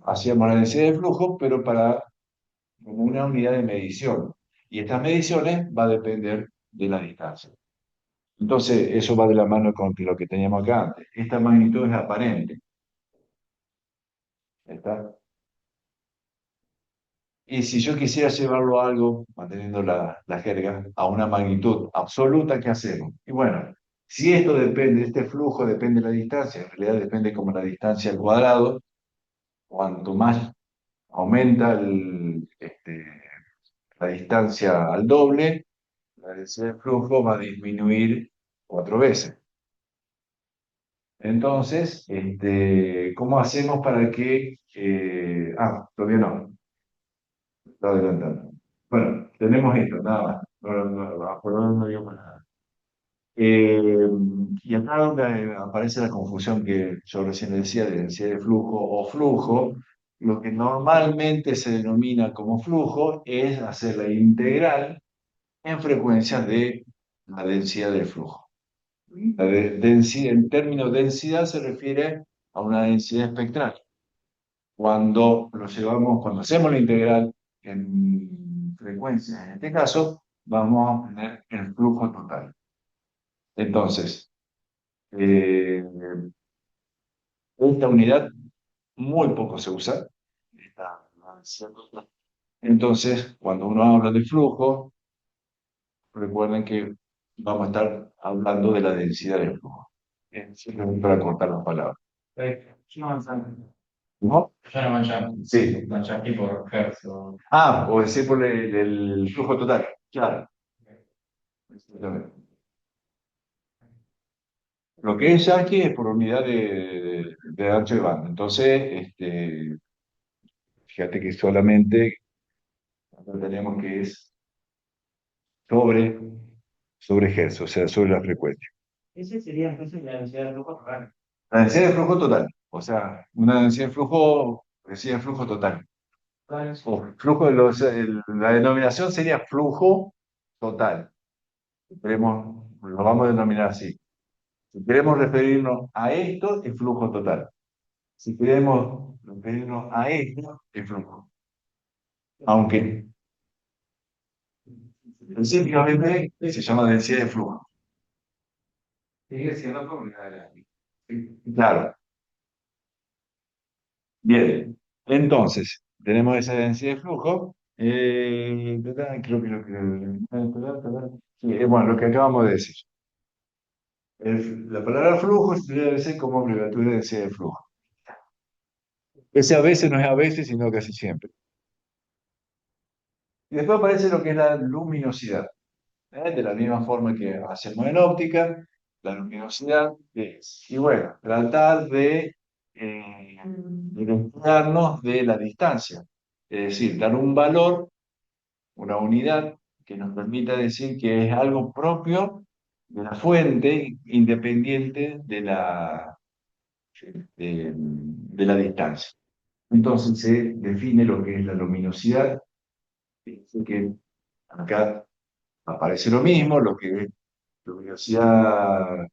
hacíamos la densidad de flujo, pero como una unidad de medición. Y estas mediciones va a depender de la distancia. Entonces, eso va de la mano con lo que teníamos acá antes. Esta magnitud es aparente. ¿Está? Y si yo quisiera llevarlo a algo, manteniendo la jerga, a una magnitud absoluta, ¿qué hacemos? Y bueno, si esto depende, este flujo depende de la distancia, en realidad depende como la distancia al cuadrado, cuanto más aumenta la distancia al doble, la densidad de flujo va a disminuir 4 veces. Entonces, ¿cómo hacemos para que... todavía no. Está adelantando. Bueno, tenemos esto, nada más. Por ahora no digo más nada. Eh, y acá donde aparece la confusión que yo recién decía de densidad de flujo o flujo, lo que normalmente se denomina como flujo es hacer la integral en frecuencias de la densidad del flujo. En términos de densidad se refiere a una densidad espectral. Cuando hacemos la integral en frecuencias, en este caso, vamos a obtener el flujo total. Entonces, eh, esta unidad muy poco se usa. Esta- Entonces, cuando uno habla de flujo, recuerden que vamos a estar hablando de la densidad del flujo. Simplemente para cortar las palabras. Fino avanzando. ¿No? Ya no manchamos. Sí. Manchar tipo hertz o... O decir por el flujo total. Claro. Exactamente. Lo que es aquí es por unidad de ancho de banda. Entonces, fíjate que solamente acá tenemos que es sobre, sobre Hertz, o sea, sobre la frecuencia. Ese sería entonces la densidad de flujo total. La densidad de flujo total, o sea, una densidad de flujo total. ¿Cuál es? O flujo la denominación sería flujo total. Lo vamos a denominar así. Si queremos referirnos a esto, es flujo total. Si queremos referirnos a esto, es flujo. Aunque específicamente se llama densidad de flujo. Sigue siendo por unidad de la... Claro. Bien. Entonces, tenemos esa densidad de flujo. Creo que sí, bueno, lo que acabamos de decir. La palabra flujo se debe decir como abreviatura de densidad de flujo. Ese a veces no es a veces, sino casi siempre. Y después aparece lo que es la luminosidad. De la misma forma que hacemos en óptica, la luminosidad es, y bueno, tratar de enterarnos de la distancia, es decir, dar un valor, una unidad que nos permita decir que es algo propio de la fuente, independiente de la distancia. Entonces se define lo que es la luminosidad, que acá aparece lo mismo, lo que es luminosidad,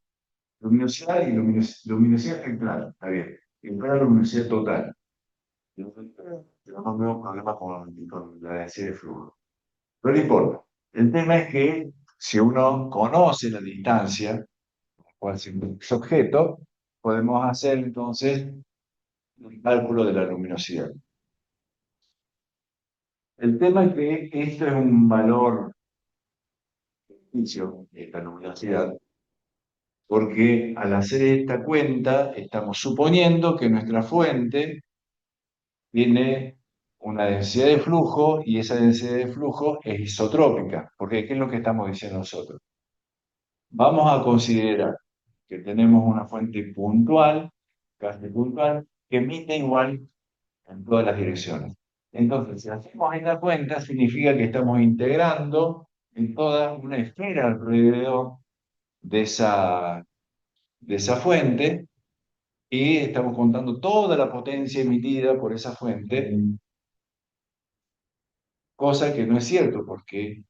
luminosidad y luminosidad espectral, está bien. Y después la luminosidad total. Pero no veo problema con la densidad de flujo. Pero no importa. El tema es que si uno conoce la distancia, cuál es el objeto, podemos hacer entonces el cálculo de la luminosidad. El tema es que esto es un valor ficticio, esta luminosidad, porque al hacer esta cuenta estamos suponiendo que nuestra fuente tiene una densidad de flujo y esa densidad de flujo es isotrópica, porque ¿qué es lo que estamos diciendo nosotros? Vamos a considerar que tenemos una fuente puntual, casi puntual, que emite igual en todas las direcciones. Entonces, si hacemos esta cuenta, significa que estamos integrando en toda una esfera alrededor de esa fuente y estamos contando toda la potencia emitida por esa fuente, cosa que no es cierto porque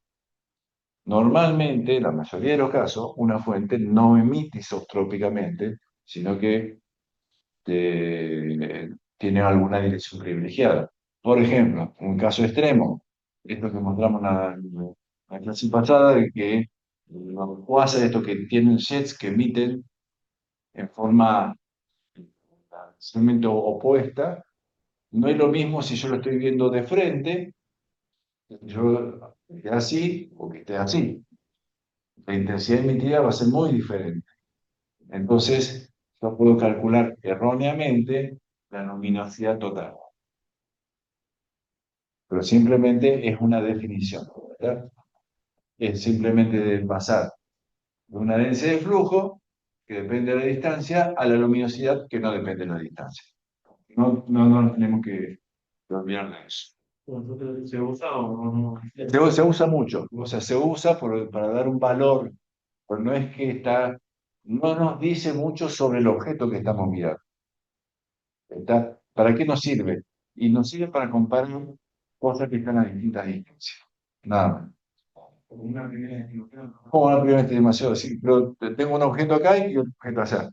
normalmente, en la mayoría de los casos, una fuente no emite isotrópicamente, sino que tiene alguna dirección privilegiada. Por ejemplo, un caso extremo, esto que mostramos en la clase pasada, de que los quasars, estos que tienen jets que emiten en forma totalmente opuesta, no es lo mismo si yo lo estoy viendo de frente, que yo esté así o que esté así. La intensidad emitida va a ser muy diferente. Entonces, yo puedo calcular erróneamente la luminosidad total, pero simplemente es una definición, ¿verdad? Es simplemente de pasar de una densidad de flujo, que depende de la distancia, a la luminosidad, que no depende de la distancia. No nos tenemos que olvidar de eso. ¿Se usa o no? Se usa mucho, o sea, se usa para dar un valor, pero no es que no nos dice mucho sobre el objeto que estamos mirando. ¿Para qué nos sirve? Y nos sirve para comparar cosas que están a distintas distancias. Nada más. Como una primera estimación, ¿no? Como una primera estimación, sí, pero tengo un objeto acá y otro objeto allá.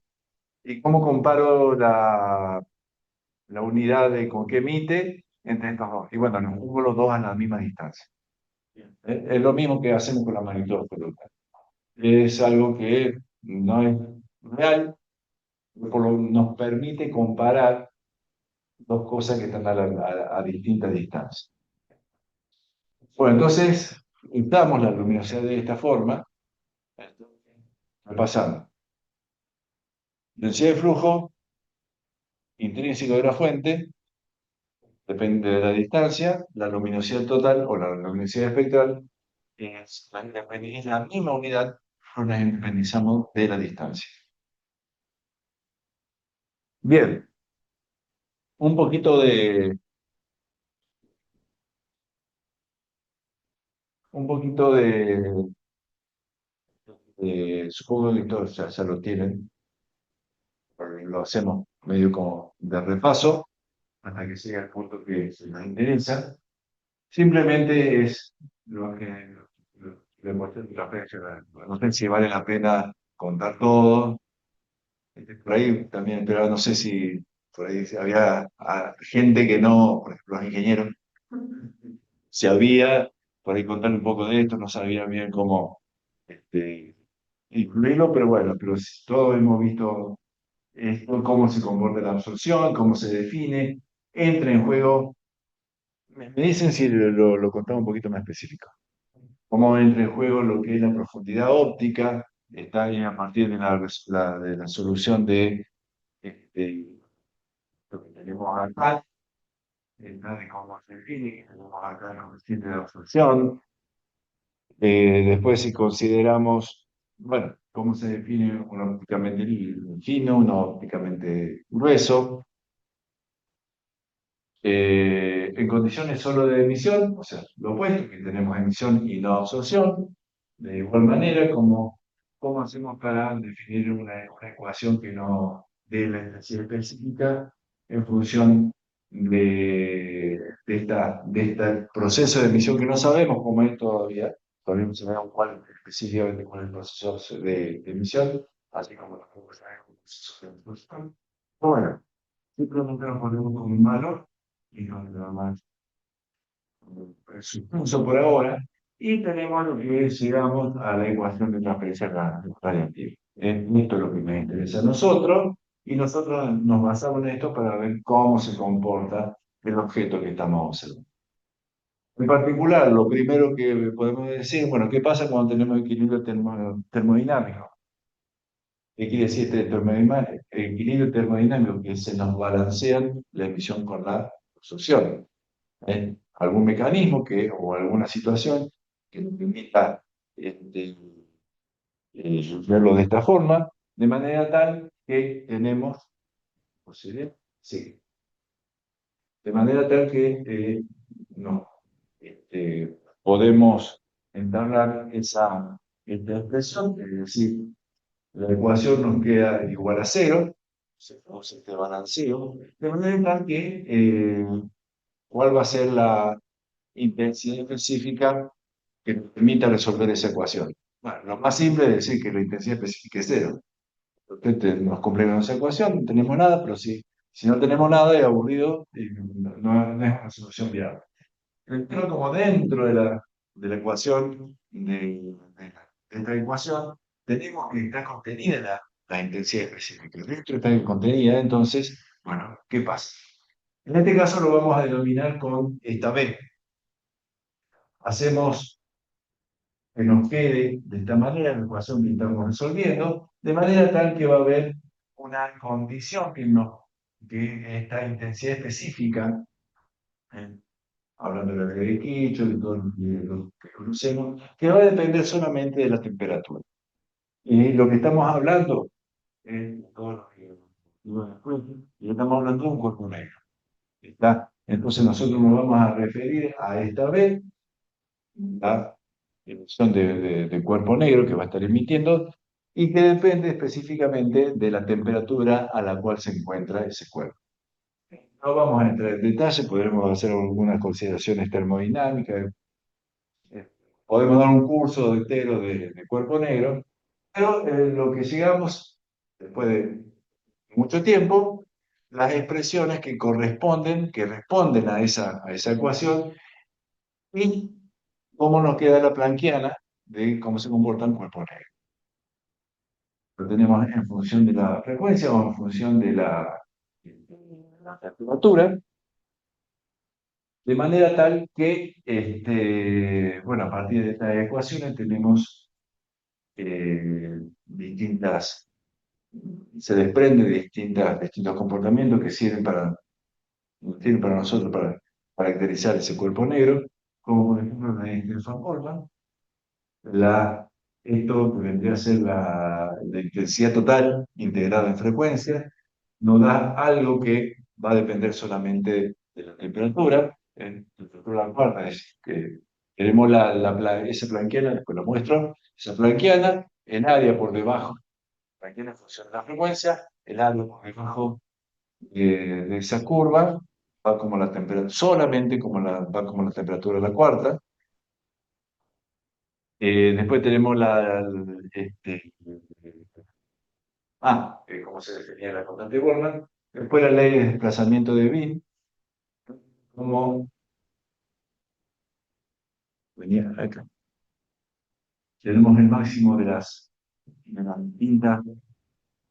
¿Y cómo comparo la unidad de con qué emite entre estos dos? Y bueno, los pongo los dos a la misma distancia. Es lo mismo que hacemos con la magnitud absoluta. Es algo que no es real, nos permite comparar dos cosas que están a distintas distancias. Bueno, entonces, damos la luminosidad de esta forma, repasando. Densidad de flujo intrínseco de la fuente, depende de la distancia, la luminosidad total o la luminosidad espectral es la misma unidad, pero nos independizamos de la distancia. Bien, un poquito un poquito supongo que todos ya lo tienen, pero lo hacemos medio como de repaso hasta que llegue al punto que se nos interesa. Simplemente es lo que le muestro en transferencia. No sé si vale la pena contar todo. Por ahí también, pero no sé si por ahí había gente que no, por ejemplo, los ingenieros, si había por ahí contar un poco de esto, no sabía bien cómo este, incluirlo, pero bueno, pero todos hemos visto esto, cómo se comporta la absorción, cómo se define, entra en juego. Me dicen si lo contaba un poquito más específico. Cómo entra en juego lo que es la profundidad óptica, está ahí a partir de de la solución de este, lo que tenemos acá, está de cómo se define, tenemos acá el coeficiente de absorción. Después, si consideramos, bueno, cómo se define un ópticamente fino, uno ópticamente grueso, en condiciones solo de emisión, o sea, lo opuesto, que tenemos emisión y no absorción, de igual manera, ¿cómo hacemos para definir una ecuación que no dé la intensidad específica en función de este proceso de emisión que no sabemos cómo es todavía no sabemos específicamente cuál es el proceso de emisión, así como tampoco sabemos el proceso de absorción. Bueno, simplemente nos ponemos como un valor y no le da más suspenso por ahora. Y tenemos lo que es, llegamos a la ecuación de transferencia radiactiva. Esto es lo que nos interesa a nosotros y nosotros nos basamos en esto para ver cómo se comporta el objeto que estamos observando. En particular, lo primero que podemos decir, bueno, ¿qué pasa cuando tenemos equilibrio termodinámico? ¿Qué quiere decir este equilibrio termodinámico? Que se nos balancean la emisión con la absorción. Algún mecanismo o alguna situación que nos permita este, verlo de esta forma, de manera tal que tenemos, ¿posible? Sí, de manera tal que no, podemos entablar esta expresión, es decir, la ecuación nos queda igual a cero, se produce este balanceo, de manera tal que ¿cuál va a ser la intensidad específica que nos permita resolver esa ecuación? Bueno, lo más simple es decir que la intensidad específica es cero. Entonces nos complementa esa ecuación, no tenemos nada, pero si no tenemos nada es aburrido y no es una solución viable. Pero como dentro de la ecuación, de esta ecuación, tenemos que estar contenida la intensidad específica. Dentro está contenida, entonces, bueno, ¿qué pasa? En este caso lo vamos a denominar con esta B. Hacemos que nos quede de esta manera la ecuación que estamos resolviendo, de manera tal que va a haber una condición que esta intensidad específica, eh, hablando de la ley de Kirchhoff, de todo lo que conocemos, que va a depender solamente de la temperatura. Y lo que estamos hablando es todo lo que y estamos hablando de un cuerpo negro. Está Entonces nosotros nos vamos a referir a esta B, la emisión de cuerpo negro que va a estar emitiendo y que depende específicamente de la temperatura a la cual se encuentra ese cuerpo. No vamos a entrar en detalle, podremos hacer algunas consideraciones termodinámicas, eh, podemos dar un curso entero de cuerpo negro, pero lo que llegamos, después de mucho tiempo, las expresiones que responden a esa ecuación y cómo nos queda la planquiana de cómo se comporta un cuerpo negro. Lo tenemos en función de la frecuencia o en función de la temperatura, de manera tal que, bueno, a partir de estas ecuaciones tenemos distintas, se desprende de distintos comportamientos que sirven para nosotros para caracterizar ese cuerpo negro, como por ejemplo la forma, esto que vendría a ser la intensidad total integrada en frecuencia, nos da algo que va a depender solamente de la temperatura. La temperatura cuarta es que tenemos esa planquiana, después lo muestro, esa planquiana en área por debajo, planquiana en función de la frecuencia, el área por debajo de esa curva va como la temperatura, solamente va como la temperatura de la cuarta. Después tenemos cómo se definía la constante de Boltzmann. Después la ley de desplazamiento de Wien, como venía acá. Tenemos el máximo de las distintas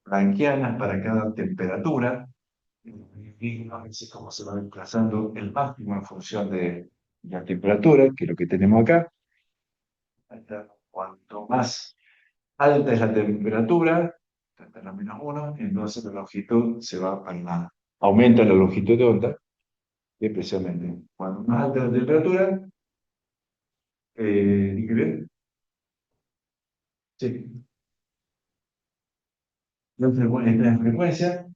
Planckianas para cada temperatura. Y a veces cómo se va desplazando el máximo en función de la temperatura, que es lo que tenemos acá. Cuanto más alta es la temperatura, hasta la -1, entonces la longitud aumenta la longitud de onda, especialmente. Cuanto más alta la temperatura, ¿dije bien? Sí. Entonces, bueno, esta es frecuencia,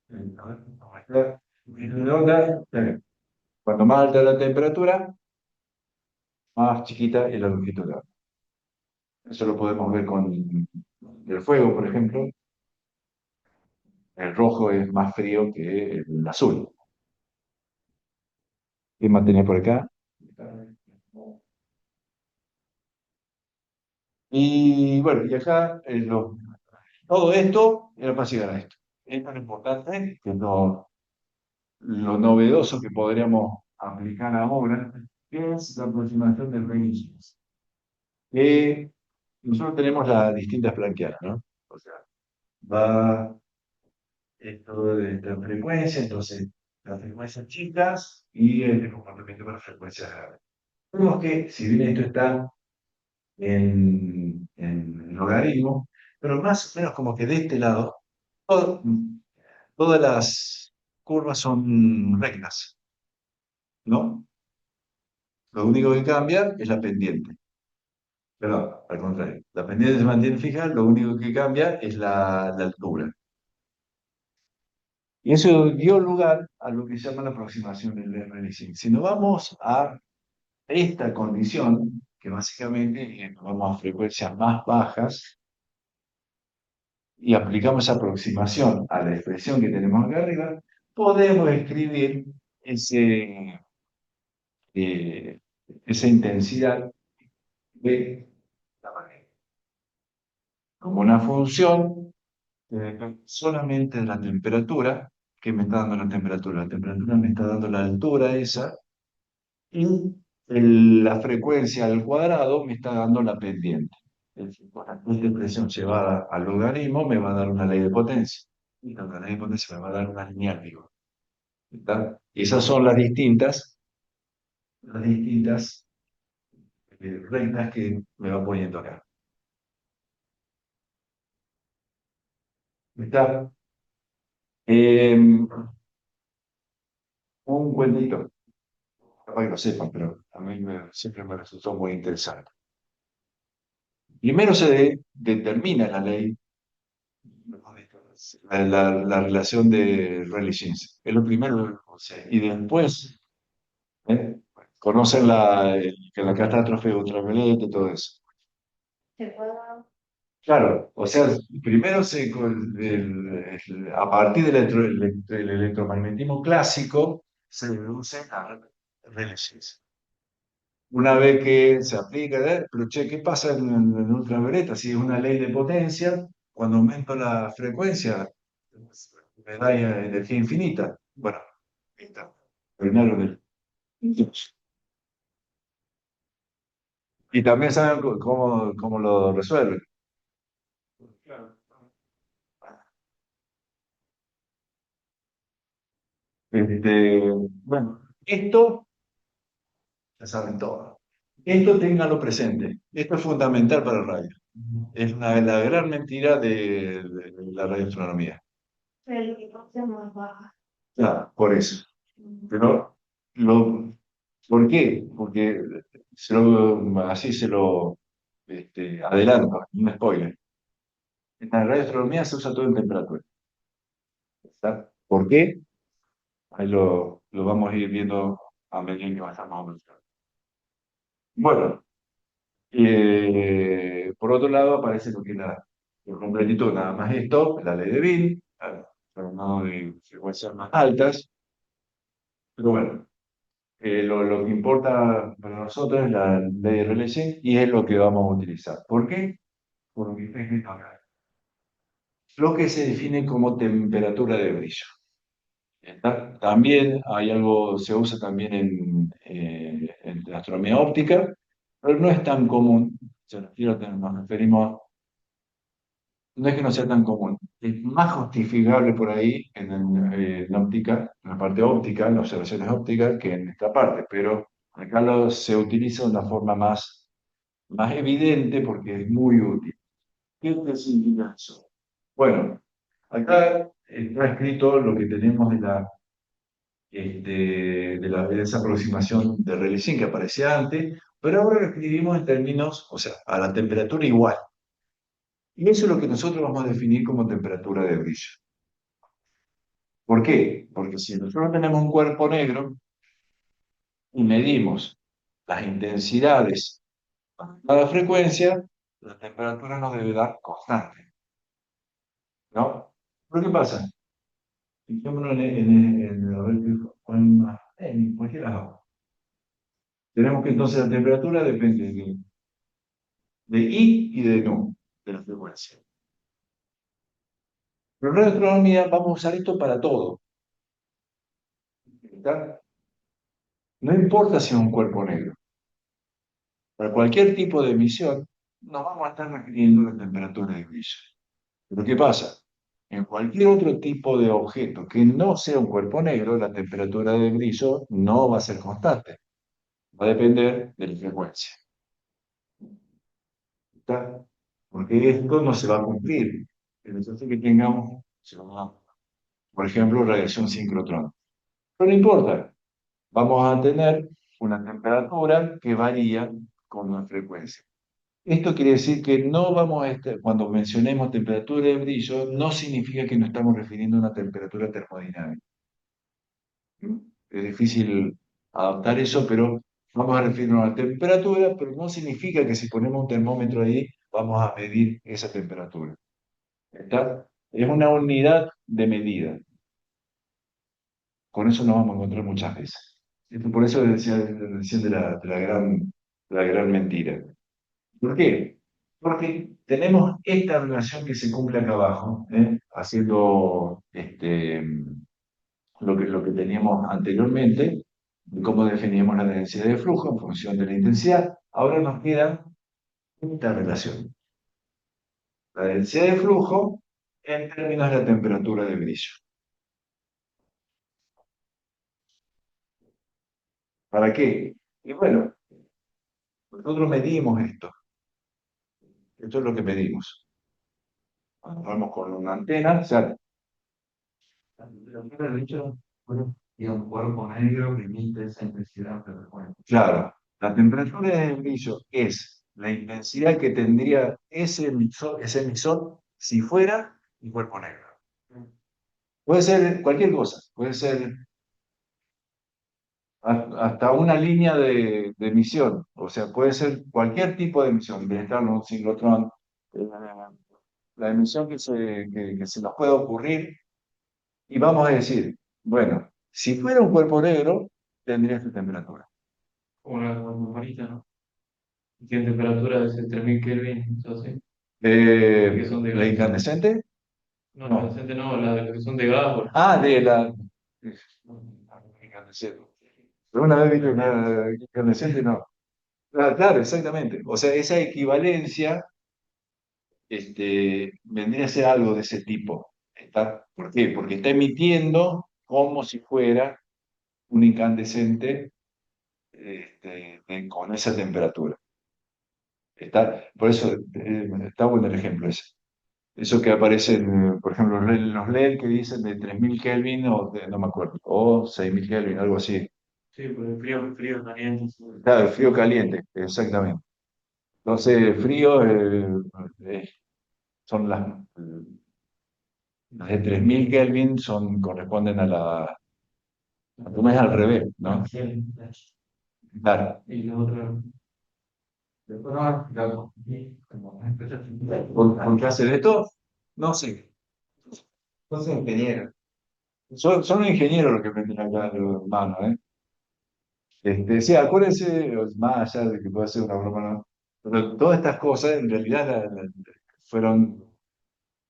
a ver, vamos a estar, longitud de onda, cuanto más alta la temperatura, más chiquita es la longitud de onda. Eso lo podemos ver con el fuego, por ejemplo. El rojo es más frío que el azul. ¿Qué más tenía por acá? Y bueno, y acá todo esto era para llegar a esto. Esto es lo importante, que es lo novedoso que podríamos aplicar ahora, que es la aproximación del Renaissance. Nosotros tenemos las distintas planqueadas, ¿no? O sea, va esto de la frecuencia, entonces las frecuencias chicas y el comportamiento para frecuencias grandes. Vemos que, si bien esto está en logaritmo, pero más o menos como que de este lado, todo- todas las curvas son rectas, ¿no? Lo único que cambia es la pendiente. Perdón, al contrario. La pendiente se mantiene fija, lo único que cambia es la altura. Y eso dio lugar a lo que se llama la aproximación del RLC. Si nos vamos a esta condición, que básicamente nos vamos a frecuencias más bajas, y aplicamos esa aproximación a la expresión que tenemos acá arriba, podemos escribir eh, esa intensidad de la manera como una función que depende solamente de la temperatura, que me está dando la temperatura. La temperatura me está dando la altura esa, y la frecuencia al cuadrado me está dando la pendiente. Es decir, esta expresión llevada al logaritmo me va a dar una ley de potencia. Y la ley de potencia me va a dar una lineal, digo. ¿Está? Y esas son las distintas rectas que me va poniendo acá. ¿Está? Un cuentito, capaz que lo sepan, pero a mí siempre me resultó muy interesante. Primero se determina la ley, la relación de Rayleigh-Jeans. Es lo primero, o sea, y después ¿Eh? Conocen que la catástrofe ultravioleta y todo eso. Claro, o sea, primero a partir del electromagnetismo clásico se deduce a redes. Una vez que se aplica, pero che, ¿qué pasa en ultravioleta? Si es una ley de potencia, cuando aumento la frecuencia, me da energía infinita. Bueno, ahí está. Primero y también saben cómo lo resuelven. Claro. Bueno, esto ya saben todo. Esto ténganlo presente. Esto es fundamental para el radio. Es la gran mentira de la radioastronomía. Pero que no sea más baja. Claro, por eso. Pero, ¿por qué? Porque así se lo adelanto, un spoiler. En la radioastronomía se usa todo en temperatura. ¿Está? ¿Por qué? Ahí lo vamos a ir viendo a medida que vayamos avanzando. Bueno, por otro lado aparece lo que es por completito nada más esto, la ley de Bill, pero no de frecuencias más altas. Pero bueno, lo que importa para nosotros es la ley de Rayleigh y es lo que vamos a utilizar. ¿Por qué? Por lo que está escrito acá. Lo que se define como temperatura de brillo. También hay algo, se usa también en la astronomía óptica, pero no es tan común. Nos referimos, no es que no sea tan común, es más justificable por ahí en óptica, en la parte óptica, en las observaciones ópticas, que en esta parte, pero acá se utiliza de una forma más evidente porque es muy útil. ¿Qué te significa eso? Bueno, acá está escrito lo que tenemos de esa aproximación de Rayleigh que aparecía antes, pero ahora lo escribimos en términos, o sea, a la temperatura igual. Y eso es lo que nosotros vamos a definir como temperatura de brillo. ¿Por qué? Porque si nosotros tenemos un cuerpo negro y medimos las intensidades a cada frecuencia, la temperatura nos debe dar constante, ¿no? ¿Pero qué pasa? Fijémonos a ver cuál más, en cualquier lado. Tenemos que entonces la temperatura depende de I y de nu, de la frecuencia. Pero en radioastronomía vamos a usar esto para todo. ¿Está? No importa si es un cuerpo negro. Para cualquier tipo de emisión, nos vamos a estar refiriendo a la temperatura de brillo. Pero ¿qué pasa? En cualquier otro tipo de objeto que no sea un cuerpo negro, la temperatura de brillo no va a ser constante. Va a depender de la frecuencia. ¿Está? Porque esto no se va a cumplir. El efecto que tengamos, por ejemplo, radiación sincrotrón. Pero no importa, vamos a tener una temperatura que varía con la frecuencia. Esto quiere decir que no vamos a estar, cuando mencionemos temperatura de brillo, no significa que nos estamos refiriendo a una temperatura termodinámica. Es difícil adaptar eso, pero vamos a referirnos a una temperatura, pero no significa que si ponemos un termómetro ahí, vamos a medir esa temperatura. ¿Está? Es una unidad de medida. Con eso nos vamos a encontrar muchas veces. Por eso decía recién de la gran mentira. ¿Por qué? Porque tenemos esta relación que se cumple acá abajo, haciendo lo que teníamos anteriormente, de cómo definíamos la densidad de flujo en función de la intensidad. Ahora nos queda esta relación. La densidad de flujo en términos de la temperatura de brillo. ¿Para qué? Y bueno, nosotros medimos esto. Esto es lo que medimos. Vamos con una antena, o sea, La temperatura de brillo, bueno, y un cuerpo negro que emite esa intensidad de frecuencia. claro, la temperatura de brillo es la intensidad que tendría ese emisor si fuera un cuerpo negro. Puede ser cualquier cosa, puede ser hasta una línea de emisión, o sea, puede ser cualquier tipo de emisión, de electrón, sincrotrón, eh, la emisión que se nos pueda ocurrir, y vamos a decir, bueno, si fuera un cuerpo negro, tendría esta temperatura. Como la margarita, ¿no? Tiene temperatura de 3000 Kelvin, entonces, que son de La gas. incandescente, No, la no. decente no, la que son de gas, bueno. Ah, de la incandescente. Pero una vez viste una incandescente, no. Ah, claro, exactamente. O sea, esa equivalencia vendría a ser algo de ese tipo. ¿Por qué? Porque está emitiendo como si fuera un incandescente con esa temperatura. Por eso está bueno el ejemplo ese. Eso que aparece, por ejemplo, los LED que dicen de 3000 Kelvin o no me acuerdo, o 6000 Kelvin, algo así. Sí, pues el frío, frío caliente. Sí. Claro, el frío caliente, exactamente. Entonces, frío son las de 3000 Kelvin corresponden a tu mes al revés, ¿no? Sí. Claro. Y lo otro. Después no, claro, sí, como empresas. ¿Por qué hacen esto? No sé. No soy ingeniero. Son los ingenieros los que meten acá los manos, ¿eh? Sí, acuérdense, más allá de que pueda ser una broma, ¿no? Pero todas estas cosas en realidad fueron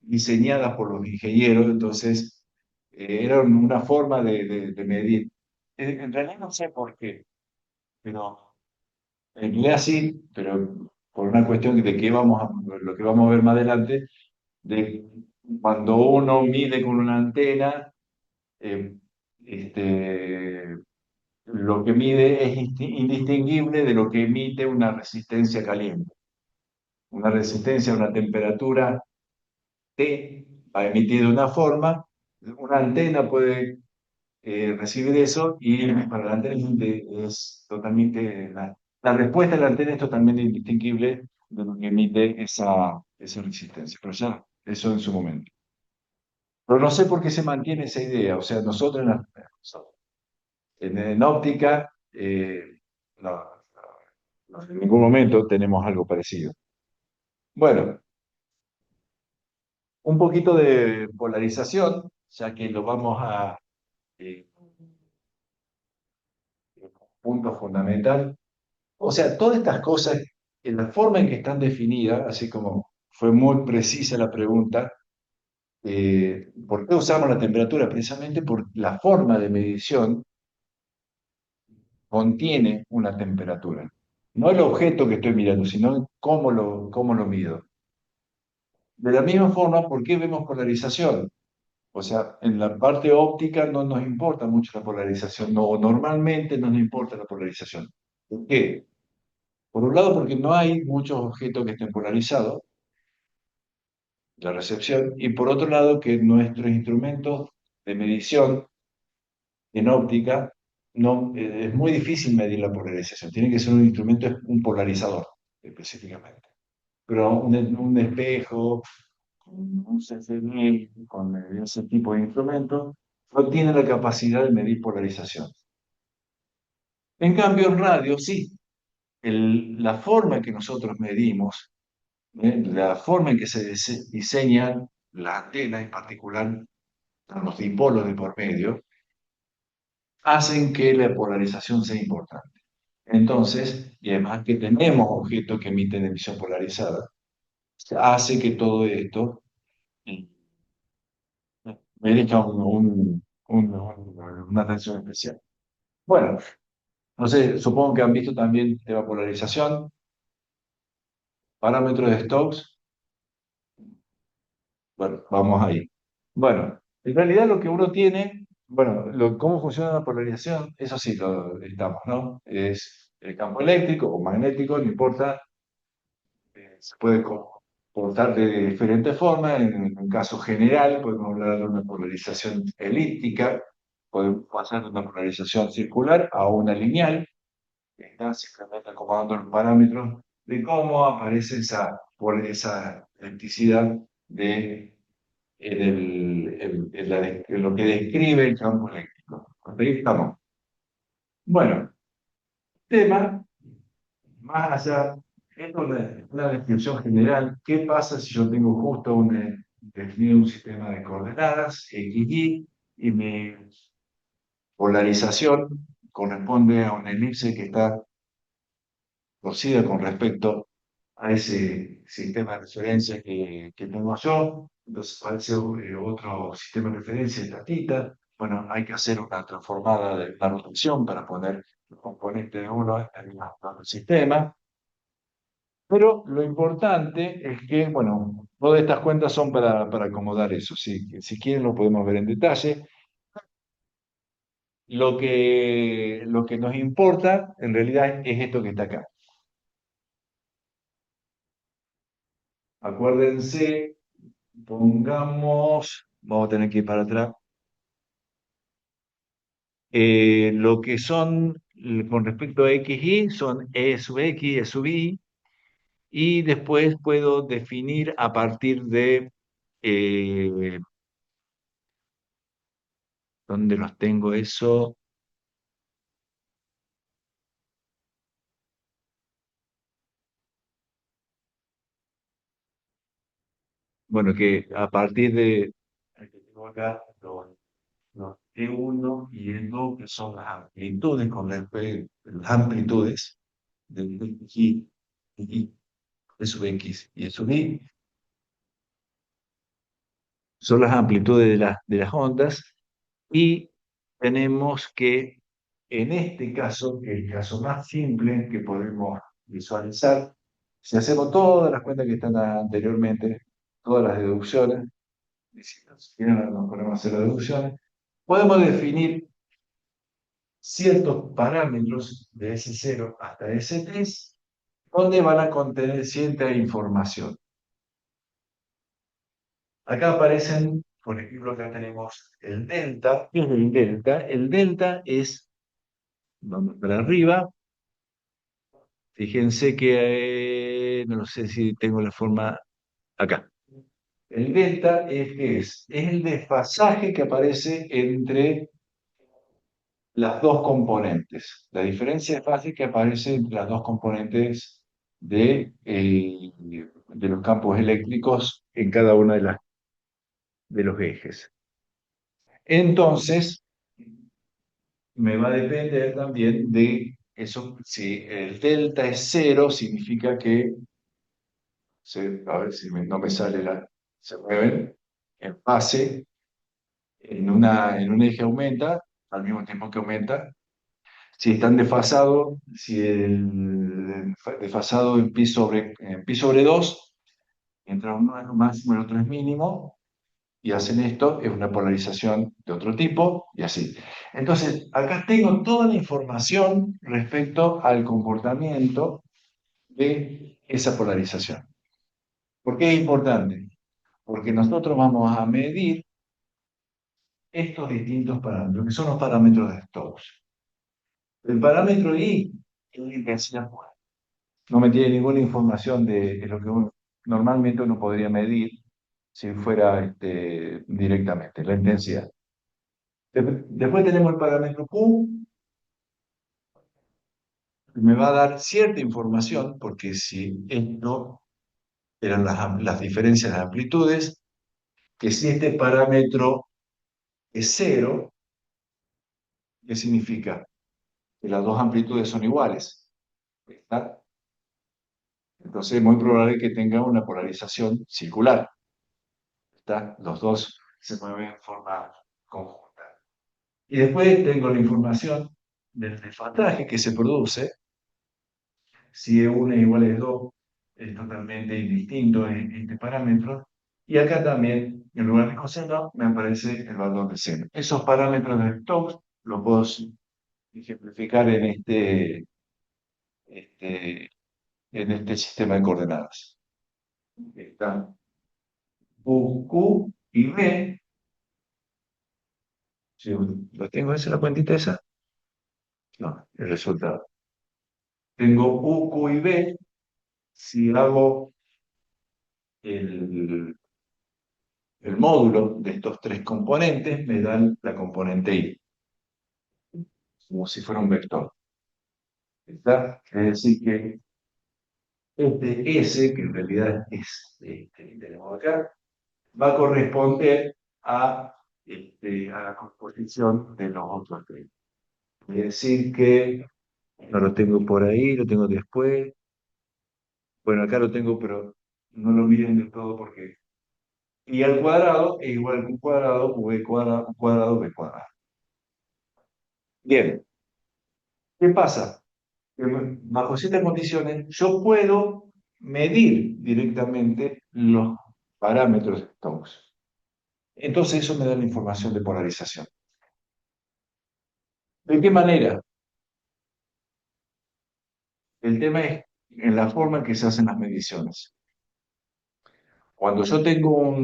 diseñadas por los ingenieros, entonces eran una forma de medir. En realidad no sé por qué, pero en realidad sí, pero por una cuestión de que lo que vamos a ver más adelante, de cuando uno mide con una antena, eh, este, lo que mide es indistinguible de lo que emite una resistencia caliente. Una resistencia a una temperatura T va a emitir de una forma, una antena puede recibir eso y para la antena es totalmente, la respuesta de la antena es totalmente indistinguible de lo que emite esa resistencia, pero ya, eso en su momento. Pero no sé por qué se mantiene esa idea, o sea, nosotros en óptica, no, en ningún momento tenemos algo parecido. Bueno, un poquito de polarización, ya que lo vamos a eh, punto fundamental. O sea, todas estas cosas, en la forma en que están definidas, así como fue muy precisa la pregunta, ¿por qué usamos la temperatura? Precisamente por la forma de medición contiene una temperatura. No el objeto que estoy mirando, sino cómo lo mido. De la misma forma, ¿por qué vemos polarización? O sea, en la parte óptica no nos importa mucho la polarización, no, normalmente no nos importa la polarización. ¿Por qué? Por un lado, porque no hay muchos objetos que estén polarizados, la recepción, y por otro lado, que nuestros instrumentos de medición en óptica es muy difícil medir la polarización. Tiene que ser un instrumento, un polarizador, específicamente. Pero un espejo, un CCD, con ese tipo de instrumentos, no tiene la capacidad de medir polarización. En cambio, en radio sí. La forma en que nosotros medimos, la forma en que se diseñan las antenas, en particular los dipolos de por medio, hacen que la polarización sea importante. Entonces, y además que tenemos objetos que emiten emisión polarizada, hace que todo esto merezca una atención especial. Bueno, no sé, supongo que han visto también tema polarización, parámetros de Stokes. Bueno, vamos ahí. Bueno, en realidad lo que uno tiene, bueno, cómo funciona la polarización, eso sí lo estamos, ¿no? Es el campo eléctrico o magnético, no importa, se puede comportar de diferentes formas. En un caso general, podemos hablar de una polarización elíptica, podemos pasar de una polarización circular a una lineal, que está simplemente acomodando los parámetros de cómo aparece por esa electricidad en lo que describe el campo eléctrico. Hasta ahí estamos. Bueno, tema, más allá, esto es una descripción general. ¿Qué pasa si yo tengo justo definido un sistema de coordenadas, X, y mi polarización corresponde a una elipse que está torcida con respecto a ese sistema de referencia que tengo yo? Entonces parece otro sistema de referencia, esta tita. Bueno, hay que hacer una transformada de la rotación para poner los componentes de uno en el sistema. Pero lo importante es que, bueno, todas estas cuentas son para acomodar eso. Si quieren lo podemos ver en detalle. Lo que nos importa en realidad es esto que está acá. Acuérdense, pongamos, vamos a tener que ir para atrás, lo que son, con respecto a x, y, son e sub x, e sub y, y después puedo definir a partir de, ¿dónde los tengo eso? Bueno, que a partir de, aquí tengo acá los E1 y E2, que son las amplitudes, las amplitudes del X, y E sub X y E sub Y, son las amplitudes de las ondas, y tenemos que, en este caso, que es el caso más simple que podemos visualizar, si hacemos todas las cuentas que están anteriormente, todas las deducciones, y si nos ponemos a hacer las deducciones, podemos definir ciertos parámetros de S0 hasta S3, donde van a contener cierta información. Acá aparecen, por ejemplo, acá tenemos el delta. ¿Qué es el delta? El delta es, vamos para arriba, fíjense que, no sé si tengo la forma acá. El delta es el desfasaje que aparece entre las dos componentes. La diferencia de fase que aparece entre las dos componentes de los campos eléctricos en cada uno de los ejes. Entonces, me va a depender también de eso. Si el delta es cero, significa que, a ver si no me sale se mueven en fase, en un eje aumenta, al mismo tiempo que aumenta. Si están desfasados, si el desfasado en pi sobre 2, mientras uno es máximo y el otro es mínimo, y hacen esto, es una polarización de otro tipo, y así. Entonces, acá tengo toda la información respecto al comportamiento de esa polarización. ¿Por qué es importante? Porque nosotros vamos a medir estos distintos parámetros, que son los parámetros de Stokes. El parámetro I es la intensidad pura. No me tiene ninguna información de lo que normalmente uno podría medir si fuera directamente, la intensidad. Después tenemos el parámetro Q, que me va a dar cierta información, porque si esto eran las diferencias de amplitudes, que si este parámetro es cero, ¿qué significa? Que las dos amplitudes son iguales. ¿Está? Entonces es muy probable que tenga una polarización circular. ¿Está? Los dos se mueven en forma conjunta. Y después tengo la información del desfataje que se produce. Si E1 es igual a E2, es totalmente indistinto en este parámetro. Y acá también, en lugar de coseno, me aparece el valor de seno. Esos parámetros de Stokes los puedo ejemplificar este, en este sistema de coordenadas. Están U, Q y B. Si lo tengo, ¿esa es la cuentita esa? No, el resultado. Tengo U, Q y B. Si hago el módulo de estos tres componentes, me dan la componente I. como si fuera un vector. ¿Está? Es decir, que este S, que en realidad es este que tenemos acá, va a corresponder a la composición de los otros tres. Es decir, que no lo tengo por ahí, lo tengo después. Bueno, acá lo tengo, pero no lo miren del todo porque y al cuadrado es igual que un cuadrado, v cuadrado, un cuadrado, b cuadrado. Bien, ¿qué pasa? Que bajo ciertas condiciones yo puedo medir directamente los parámetros de Stokes. Entonces eso me da la información de polarización. ¿De qué manera? El tema es en la forma en que se hacen las mediciones. Cuando yo tengo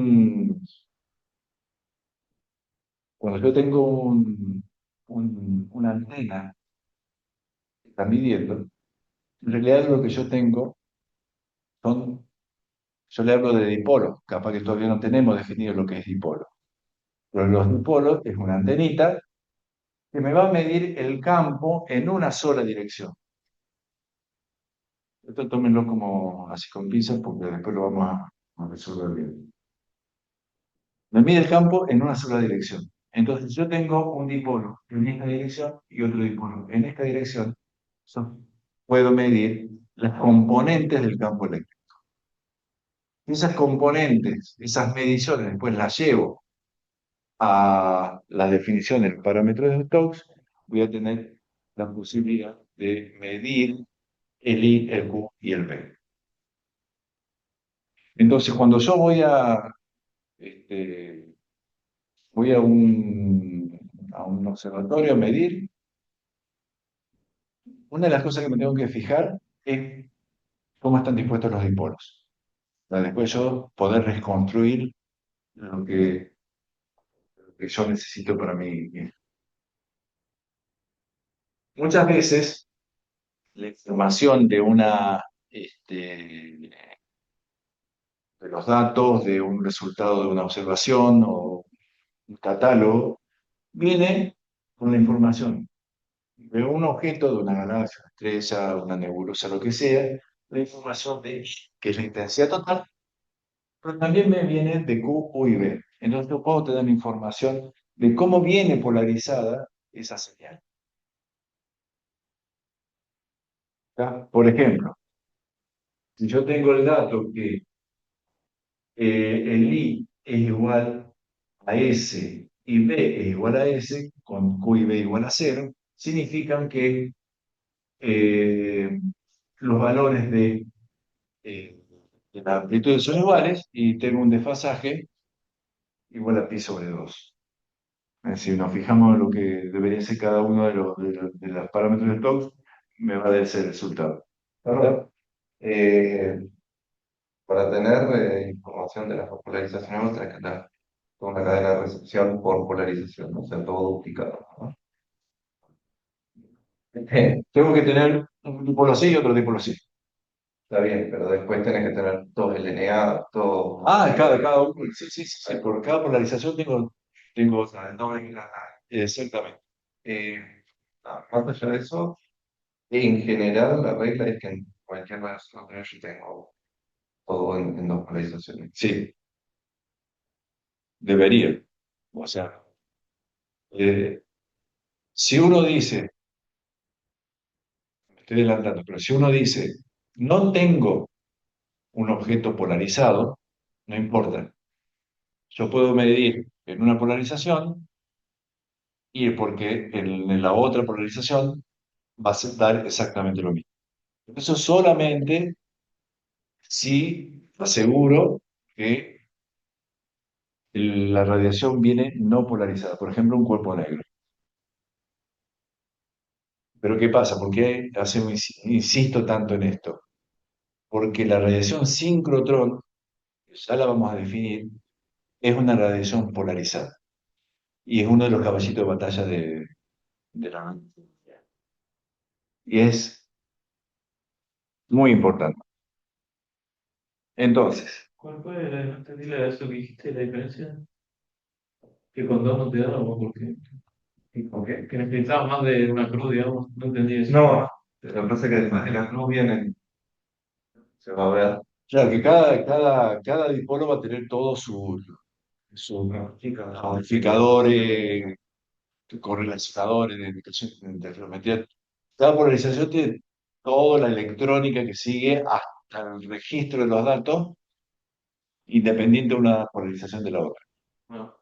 cuando yo tengo una antena que está midiendo, en realidad lo que yo tengo son, yo le hablo de dipolos, capaz que todavía no tenemos definido lo que es dipolo. Pero los dipolos es una antenita que me va a medir el campo en una sola dirección. Esto tómenlo como así con pinzas porque después lo vamos a resolver bien. Me mide el campo en una sola dirección. Entonces yo tengo un dipolo en esta dirección y otro dipolo en esta dirección. So, puedo medir las componentes del campo eléctrico. Esas componentes, esas mediciones, después las llevo a la definición del parámetro de Stokes, voy a tener la posibilidad de medir el I, el Q y el P. Entonces, cuando yo este, voy a un observatorio a medir, una de las cosas que me tengo que fijar es cómo están dispuestos los dipolos. Para después yo poder reconstruir lo que yo necesito para mí. Muchas veces la información de los datos, de un resultado de una observación o un catálogo, viene con la información de un objeto, de una galaxia, una estrella, una nebulosa, lo que sea, la información de que es la intensidad total, pero también me viene de Q, U y B. Entonces yo puedo tener la información de cómo viene polarizada esa señal. ¿Está? Por ejemplo, si yo tengo el dato que el I es igual a S y B es igual a S, con Q y B igual a cero, significan que eh, los valores eh, de la amplitud son iguales y tengo un desfasaje igual a pi sobre 2. Es decir, nos fijamos en lo que debería ser cada uno de los parámetros de Stokes, me va a dar ese resultado. Claro. Eh, para tener información de las polarizaciones, vamos a tener que tener toda una cadena de recepción por polarización, ¿no? O sea, todo duplicado, ¿no? Tengo que tener un dipolo así y otro dipolo así. Está bien, pero después tenés que tener dos LNA, todo. Ah, cada uno. Sí, sí, sí, sí. Por cada polarización tengo otra. No, exactamente. Eh, Más allá de eso, en general la regla es que en cualquier relación yo tengo todo en dos polarizaciones. Sí, debería. O sea, eh, si uno dice, me estoy adelantando, pero si uno dice, no tengo un objeto polarizado, no importa. Yo puedo medir en una polarización y porque en la otra polarización va a dar exactamente lo mismo. Eso solamente si aseguro que la radiación viene no polarizada, por ejemplo, un cuerpo negro. Pero ¿qué pasa? ¿Por qué insisto tanto en esto? Porque la radiación síncrotrón, ya la vamos a definir, es una radiación polarizada y es uno de los caballitos de batalla de la... Y es muy importante. Entonces, ¿Cuál fue la entendí eso que dijiste, la diferencia? Que con dos no te da, o por qué? qué? Que necesitaba más de una cruz, digamos. No entendí eso. No, lo que pasa es que además de las cruz vienen, se va a ver. Claro, que cada dipolo va a tener todos sus modificadores, correlacionadores de geometría. Cada polarización tiene toda la electrónica que sigue hasta el registro de los datos, independiente de una polarización de la otra. No.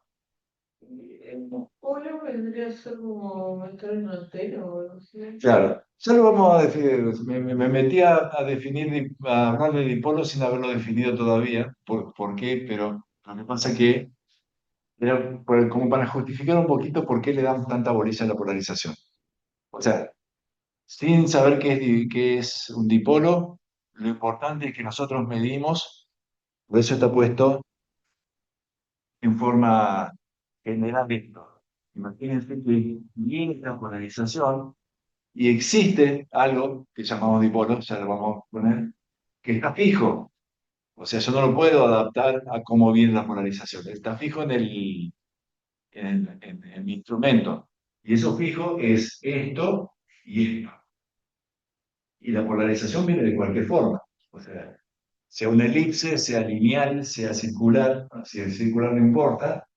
El polio vendría a ser como meter en antena o algo así. Claro, ya lo vamos a definir. Me metí a definir, a hablar de dipolo sin haberlo definido todavía. ¿Por qué? Pero lo que pasa es que era como para justificar un poquito por qué le damos tanta bolilla a la polarización. O sea, sin saber qué es un dipolo, lo importante es que nosotros medimos, por eso está puesto en forma general esto. Imagínense que viene la polarización y existe algo que llamamos dipolo, ya lo vamos a poner, que está fijo. O sea, yo no lo puedo adaptar a cómo viene la polarización. Está fijo en mi instrumento. Y eso fijo es esto y esto. Y la polarización viene de cualquier forma. O sea una elipse, sea lineal, sea circular. Si es circular no importa,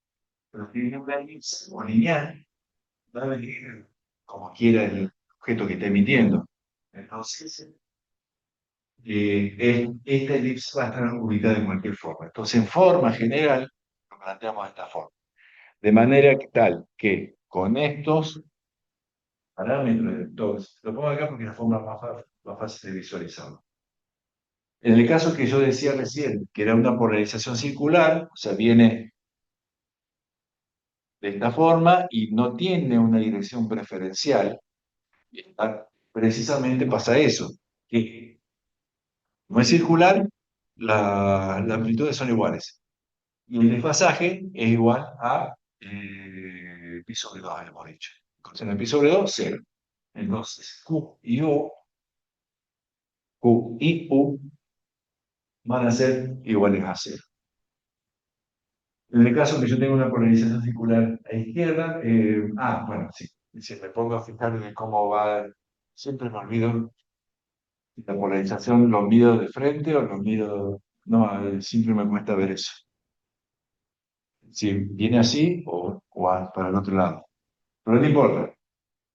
pero si es una elipse o lineal, va a venir como quiera el objeto que esté emitiendo. Entonces, esta elipse va a estar ubicada en cualquier forma. Entonces, en forma general, lo planteamos de esta forma. De manera que tal que con estos parámetros, entonces, lo pongo acá porque es la forma más fácil de visualizarlo. En el caso que yo decía recién, que era una polarización circular, o sea, viene de esta forma y no tiene una dirección preferencial, precisamente pasa eso, que como es circular, las amplitudes son iguales. Y el desfasaje es igual a pi sobre 2, hemos dicho. Entonces, en pi sobre 2, 0. Entonces, Q y U van a ser iguales a 0. En el caso que yo tenga una polarización circular a izquierda, bueno, sí, si me pongo a fijar de cómo va, siempre me olvido si la polarización lo mido de frente o lo mido, no, siempre me cuesta ver eso. Si viene así o para el otro lado. Pero no importa.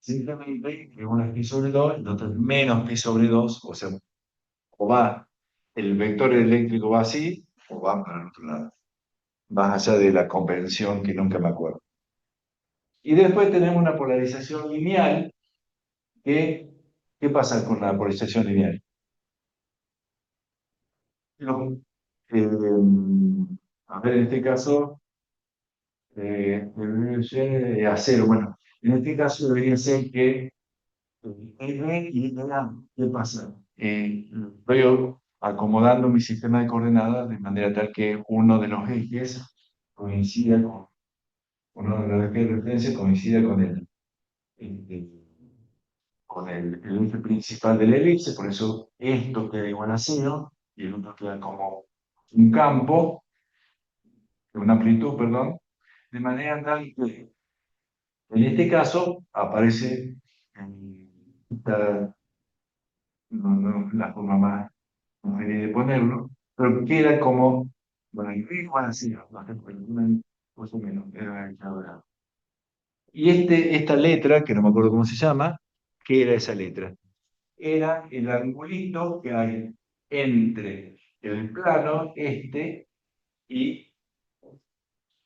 Simplemente que uno es pi sobre 2, el otro es menos pi sobre 2, o sea, o va, el vector eléctrico va así, o va para el otro lado. Más allá de la convención que nunca me acuerdo. Y después tenemos una polarización lineal, ¿qué pasa con la polarización lineal? Lo- eh, a ver, en este caso, debería ser a cero. Bueno, en este caso debería ser que R y A, ¿qué pasa? Estoy acomodando mi sistema de coordenadas de manera tal que uno de los ejes coincida con, uno de los ejes de referencia coincida este, con el eje principal de la elipse, por eso esto queda igual a cero y el otro queda como un campo, una amplitud, perdón, de manera tal que en este caso aparece esta, no es la forma más de ponerlo, pero queda como, bueno, igual así, más o menos, era el cuadrado. Y esta letra, que no me acuerdo cómo se llama, ¿qué era esa letra? Era el angulito que hay entre el plano este y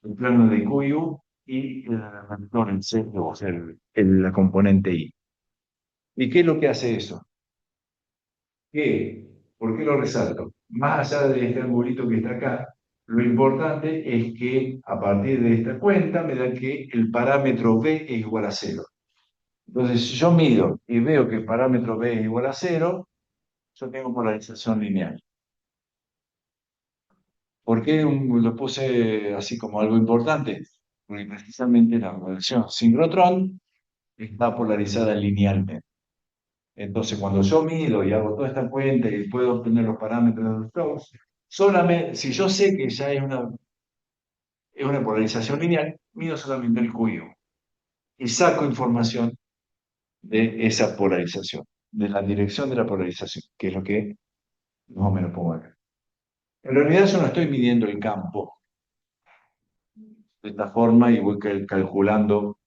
el plano de QU y el vector en centro, o sea, la componente I. ¿Y qué es lo que hace eso? ¿Por qué lo resalto? Más allá de este angulito que está acá, lo importante es que a partir de esta cuenta me da que el parámetro B es igual a 0. Entonces, si yo mido y veo que el parámetro B es igual a 0, yo tengo polarización lineal. ¿Por qué lo puse así como algo importante? Porque precisamente la relación sincrotrón está polarizada linealmente. Entonces, cuando yo mido y hago toda esta cuenta y puedo obtener los parámetros de los flows, solamente, si yo sé que ya es una polarización lineal, mido solamente el QI. y saco información de esa polarización, de la dirección de la polarización, que es lo que más o menos pongo acá. En realidad yo no estoy midiendo el campo de esta forma y voy calculando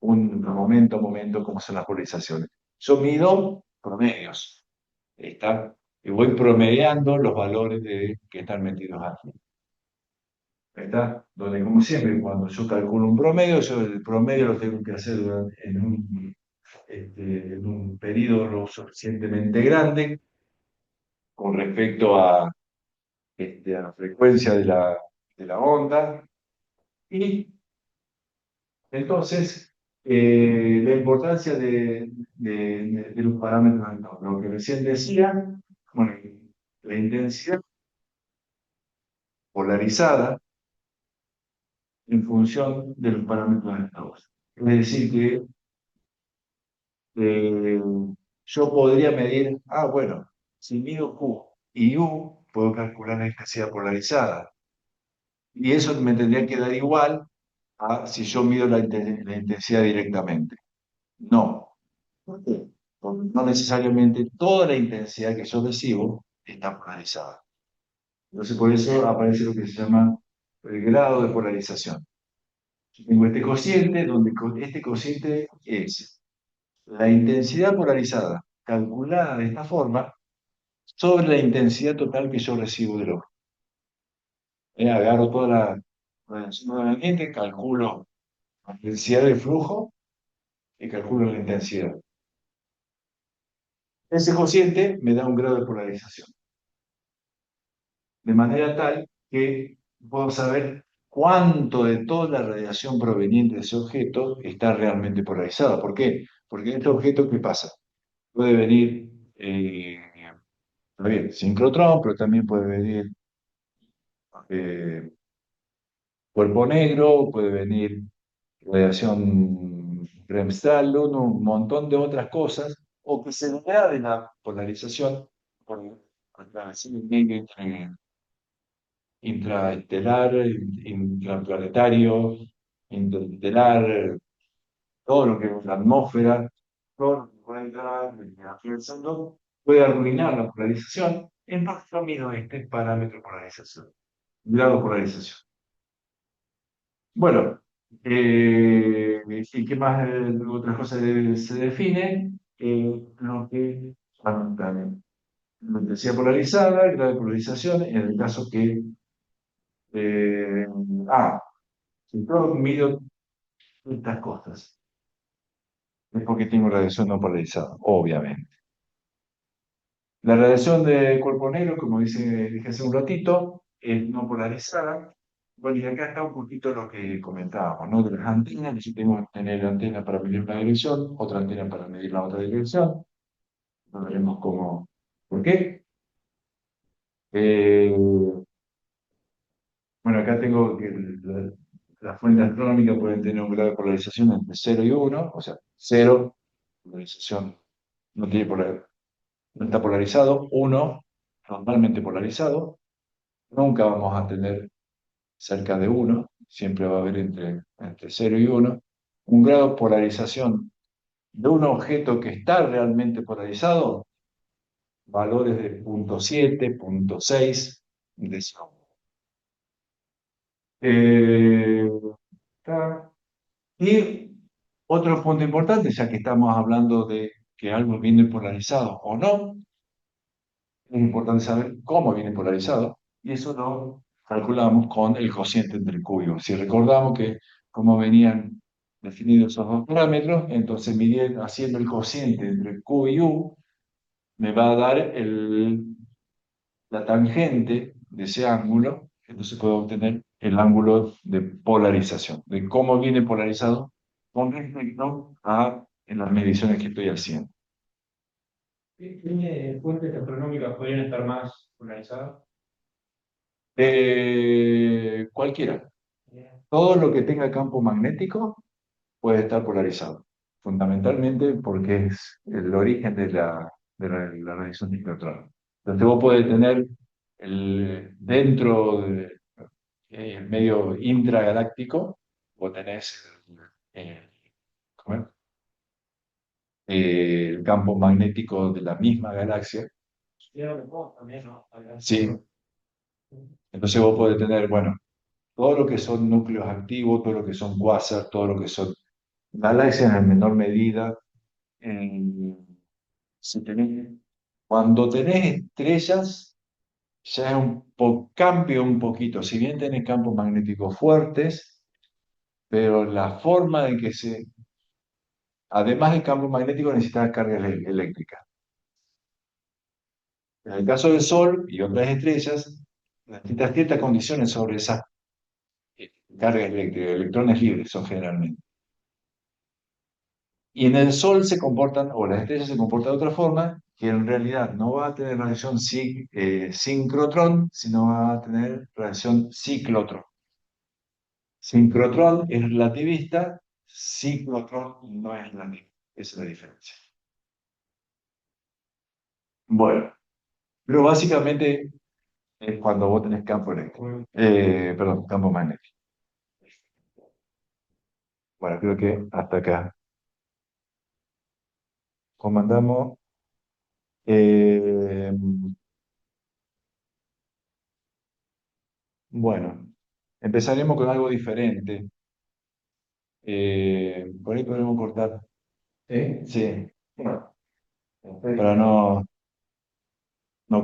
un momento a momento cómo son las polarizaciones. Yo mido promedios, ¿está? Y voy promediando los valores que están metidos aquí. ¿Está? Donde, como siempre, cuando yo calculo un promedio, yo el promedio lo tengo que hacer en un periodo lo suficientemente grande con respecto a la frecuencia de la onda. Y entonces, la importancia de los parámetros, no, lo que recién decía, bueno, la intensidad polarizada en función de los parámetros de Gauss. Es decir, que eh, yo podría medir, bueno, si mido Q y U, puedo calcular la intensidad polarizada. Y eso me tendría que dar igual a si yo mido la intensidad directamente. No. ¿Por qué? Porque no necesariamente toda la intensidad que yo recibo está polarizada. Entonces, por eso aparece lo que se llama el grado de polarización. Yo tengo este cociente, donde este cociente es la intensidad polarizada calculada de esta forma sobre la intensidad total que yo recibo del ojo. Agarro toda la radiación del ambiente, calculo la intensidad del flujo y calculo la intensidad. Ese cociente me da un grado de polarización, de manera tal que puedo saber cuánto de toda la radiación proveniente de ese objeto está realmente polarizada. ¿Por qué? Porque este objeto, ¿qué pasa? Puede venir, está bien, sincrotrón, pero también puede venir eh, cuerpo negro, puede venir radiación Bremsstrahlung, un montón de otras cosas, o que se degrade la polarización por la medio intraestelar, intraplanetario, interestelar, todo lo que es la atmósfera, todo lo que puede entrar puede arruinar la polarización. Entonces yo mido este parámetro de polarización, grado de polarización. Bueno, ¿y qué más? Otras cosas se definen, lo que, bueno, también, la intensidad polarizada, el grado de polarización, en el caso que, eh, ah, si yo mido estas cosas, es porque tengo radiación no polarizada, obviamente. La radiación de cuerpo negro, como dije hace un ratito, es no polarizada. Bueno, y acá está un poquito lo que comentábamos, ¿no? De las antenas, yo tengo que tener antena para medir una dirección, otra antena para medir la otra dirección. No veremos cómo, por qué. Eh, bueno, acá tengo que las fuentes astronómicas pueden tener un grado de polarización entre 0 y 1, o sea, 0, polarización no está polarizado, 1, totalmente polarizado. Nunca vamos a tener cerca de 1, siempre va a haber entre 0 y 1. Un grado de polarización de un objeto que está realmente polarizado, valores de 0,7, 0,6 de eso. Eh, y otro punto importante, ya que estamos hablando de que algo viene polarizado o no, es importante saber cómo viene polarizado, y eso lo calculamos con el cociente entre Q y U. Si recordamos que como venían definidos esos dos parámetros, entonces haciendo el cociente entre Q y U, me va a dar la tangente de ese ángulo, entonces puedo obtener el ángulo de polarización, de cómo viene polarizado con respecto a en las mediciones que estoy haciendo. ¿Qué fuentes astronómicas podrían estar más polarizadas? Cualquiera. Todo lo que tenga campo magnético puede estar polarizado, fundamentalmente porque es el origen de la radiación de neutrones. Entonces vos podés tener dentro del medio intragaláctico, vos tenés ¿Bueno? El campo magnético de la misma galaxia. Sí. Entonces vos podés tener, bueno, todo lo que son núcleos activos, todo lo que son quasar, todo lo que son galaxias en menor medida. Si tenés- Cuando tenés estrellas, ya es cambia un poquito. Si bien tenés campos magnéticos fuertes, pero la forma en que además del campo magnético, necesitas carga eléctrica. En el caso del Sol y otras estrellas, necesitas ciertas condiciones sobre esas cargas eléctricas, electrones libres son generalmente. Y en el Sol se comportan, o las estrellas se comportan de otra forma, que en realidad no va a tener radiación sincrotrón, sino va a tener radiación ciclotrón. Sincrotrón es relativista, ciclotrón no es relativista. Esa es la diferencia. Bueno, pero básicamente es cuando vos tenés campo eléctrico. Perdón, campo magnético. Bueno, creo que hasta acá. Comandamos. eh, bueno, empezaremos con algo diferente. Por ahí podemos cortar. ¿Sí? Sí. Bueno, para no.